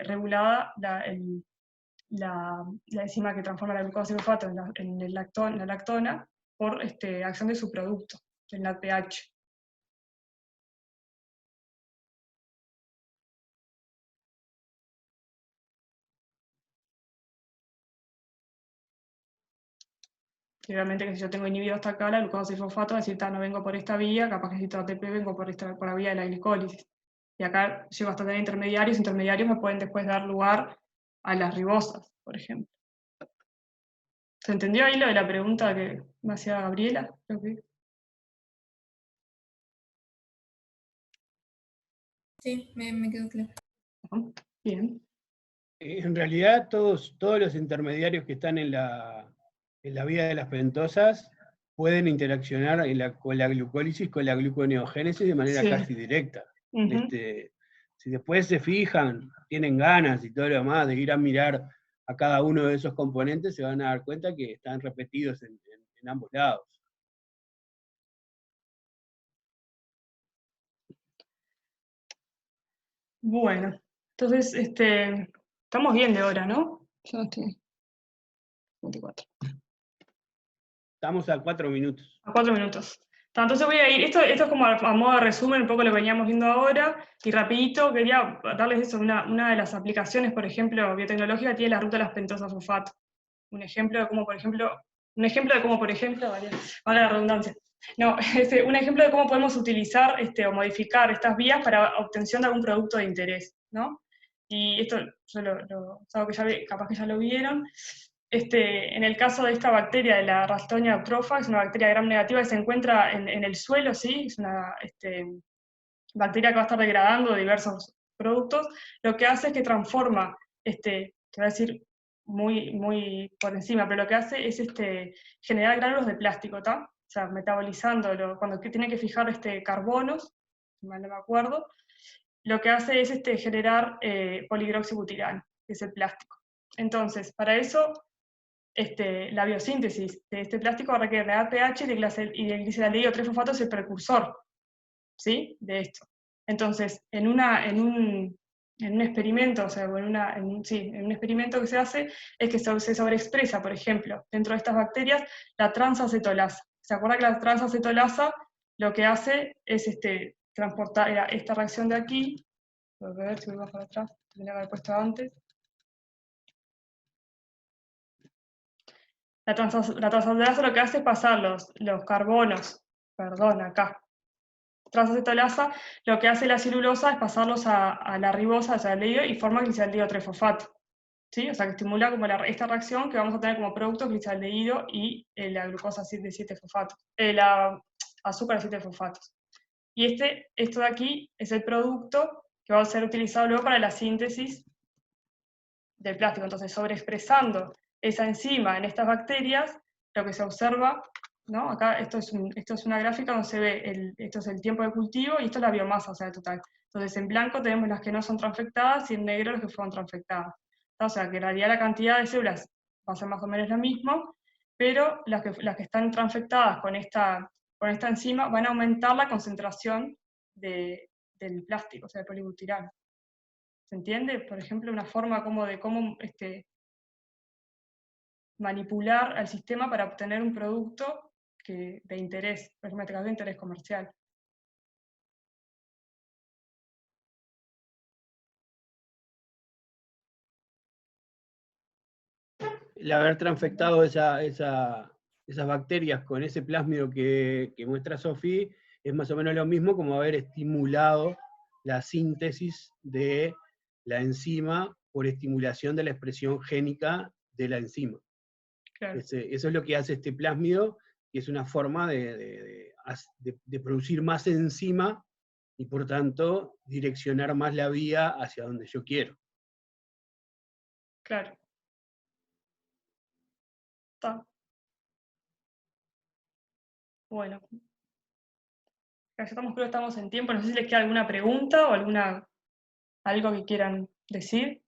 regulada la enzima que transforma la glucosa 6-fosfato en la lactona por acción de su producto, el NADPH. Y realmente que si yo tengo inhibido hasta acá, la glucosa 6-fosfato va a decir, no vengo por esta vía, capaz que necesito ATP, vengo por la vía de la glicólisis. Y acá llego hasta tener intermediarios me pueden después dar lugar a las ribosas, por ejemplo. ¿Se entendió ahí lo de la pregunta que me hacía Gabriela? Creo que... Sí, me quedó claro. Bien. En realidad todos los intermediarios que están en la vía de las pentosas pueden interaccionar con la glucólisis, con la gluconeogénesis de manera Sí. casi directa. Ujú. Si después se fijan, tienen ganas y todo lo demás de ir a mirar a cada uno de esos componentes, se van a dar cuenta que están repetidos en ambos lados. Bueno, entonces, estamos bien de hora, ¿no? Yo estoy 24. Estamos a 4 minutos. A 4 minutos. Entonces voy a ir, esto es como a modo de resumen, un poco lo que veníamos viendo ahora, y rapidito quería darles eso, una de las aplicaciones, por ejemplo, biotecnológica, tiene la ruta de las pentosas fosfato. Un ejemplo de cómo, por ejemplo, valga la redundancia. No, un ejemplo de cómo podemos utilizar o modificar estas vías para obtención de algún producto de interés, ¿no? Y esto yo es algo que capaz que ya lo vieron. En el caso de esta bacteria, de la Ralstonia eutropha, es una bacteria gram negativa que se encuentra en el suelo, ¿sí? Es una bacteria que va a estar degradando diversos productos. Lo que hace es que transforma, te voy a decir muy, muy por encima, pero lo que hace es generar gránulos de plástico, ¿tá? O sea, metabolizándolo, cuando tiene que fijar carbonos, si mal no me acuerdo, lo que hace es generar polihidroxibutirano, que es el plástico. Entonces, para eso, la biosíntesis de este plástico requiere de APH y de gliceraldehído 3-fosfato es el precursor, ¿sí? De esto. Entonces, en un experimento, o sea, en un experimento que se hace, es que se sobreexpresa, por ejemplo, dentro de estas bacterias, la transacetolasa. ¿Se acuerda que la transacetolasa lo que hace es transportar esta reacción de aquí? Voy a ver si voy para atrás, tendría que haber puesto antes. La transacetolasa lo que hace es pasar los carbonos, perdón, acá. Transacetolasa, lo que hace la celulosa es pasarlos a la ribosa, o sea, al aldehído, y forma gliceraldehído 3-fosfato. ¿Sí? O sea, que estimula como esta reacción que vamos a tener como producto gliceraldehído y la glucosa de 7 fosfatos, la azúcar de 7 fosfatos. Y esto de aquí es el producto que va a ser utilizado luego para la síntesis del plástico. Entonces, sobreexpresando esa enzima en estas bacterias, lo que se observa, ¿no? Acá esto es una gráfica donde se ve, esto es el tiempo de cultivo y esto es la biomasa, o sea, total. Entonces, en blanco tenemos las que no son transfectadas y en negro las que fueron transfectadas. O sea, que en realidad la cantidad de células va a ser más o menos lo mismo, pero las que están transfectadas con esta enzima van a aumentar la concentración del plástico, o sea, del polibutirano. ¿Se entiende? Por ejemplo, una forma de cómo manipular al sistema para obtener un producto de interés, por ejemplo, de interés comercial. El haber transfectado esas bacterias con ese plásmido que muestra Sofía es más o menos lo mismo como haber estimulado la síntesis de la enzima por estimulación de la expresión génica de la enzima. Claro. Eso es lo que hace este plásmido, que es una forma de producir más enzima y por tanto direccionar más la vía hacia donde yo quiero. Claro. Está. Bueno. Creo que estamos en tiempo. No sé si les queda alguna pregunta o algo que quieran decir.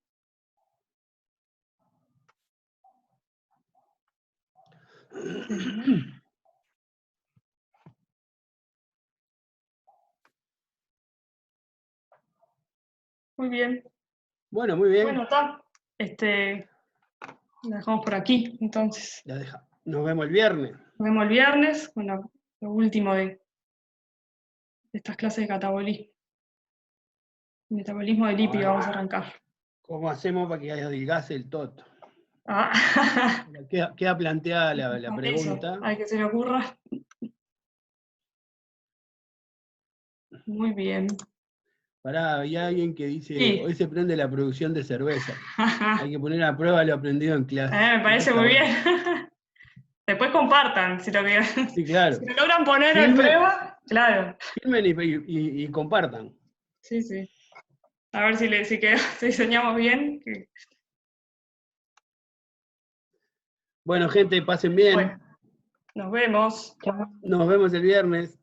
Muy bien. Bueno, muy bien. Bueno, está. La dejamos por aquí, entonces. Nos vemos el viernes. Nos vemos el viernes con lo último de estas clases de catabolismo. Metabolismo de lípido vamos a arrancar. ¿Cómo hacemos para que adelgace el toto? Ah. Queda planteada la pregunta. Eso, al que se le ocurra. Muy bien. Pará, había alguien que dice, sí. Hoy se prende la producción de cerveza. Hay que poner a prueba lo aprendido en clase. Me parece muy bien. Después compartan, si lo que... Sí, claro. Si lo logran poner en prueba, claro. Filmen y compartan. Sí, sí. A ver si diseñamos bien. Bueno, gente, pasen bien. Bueno. Nos vemos. Nos vemos el viernes.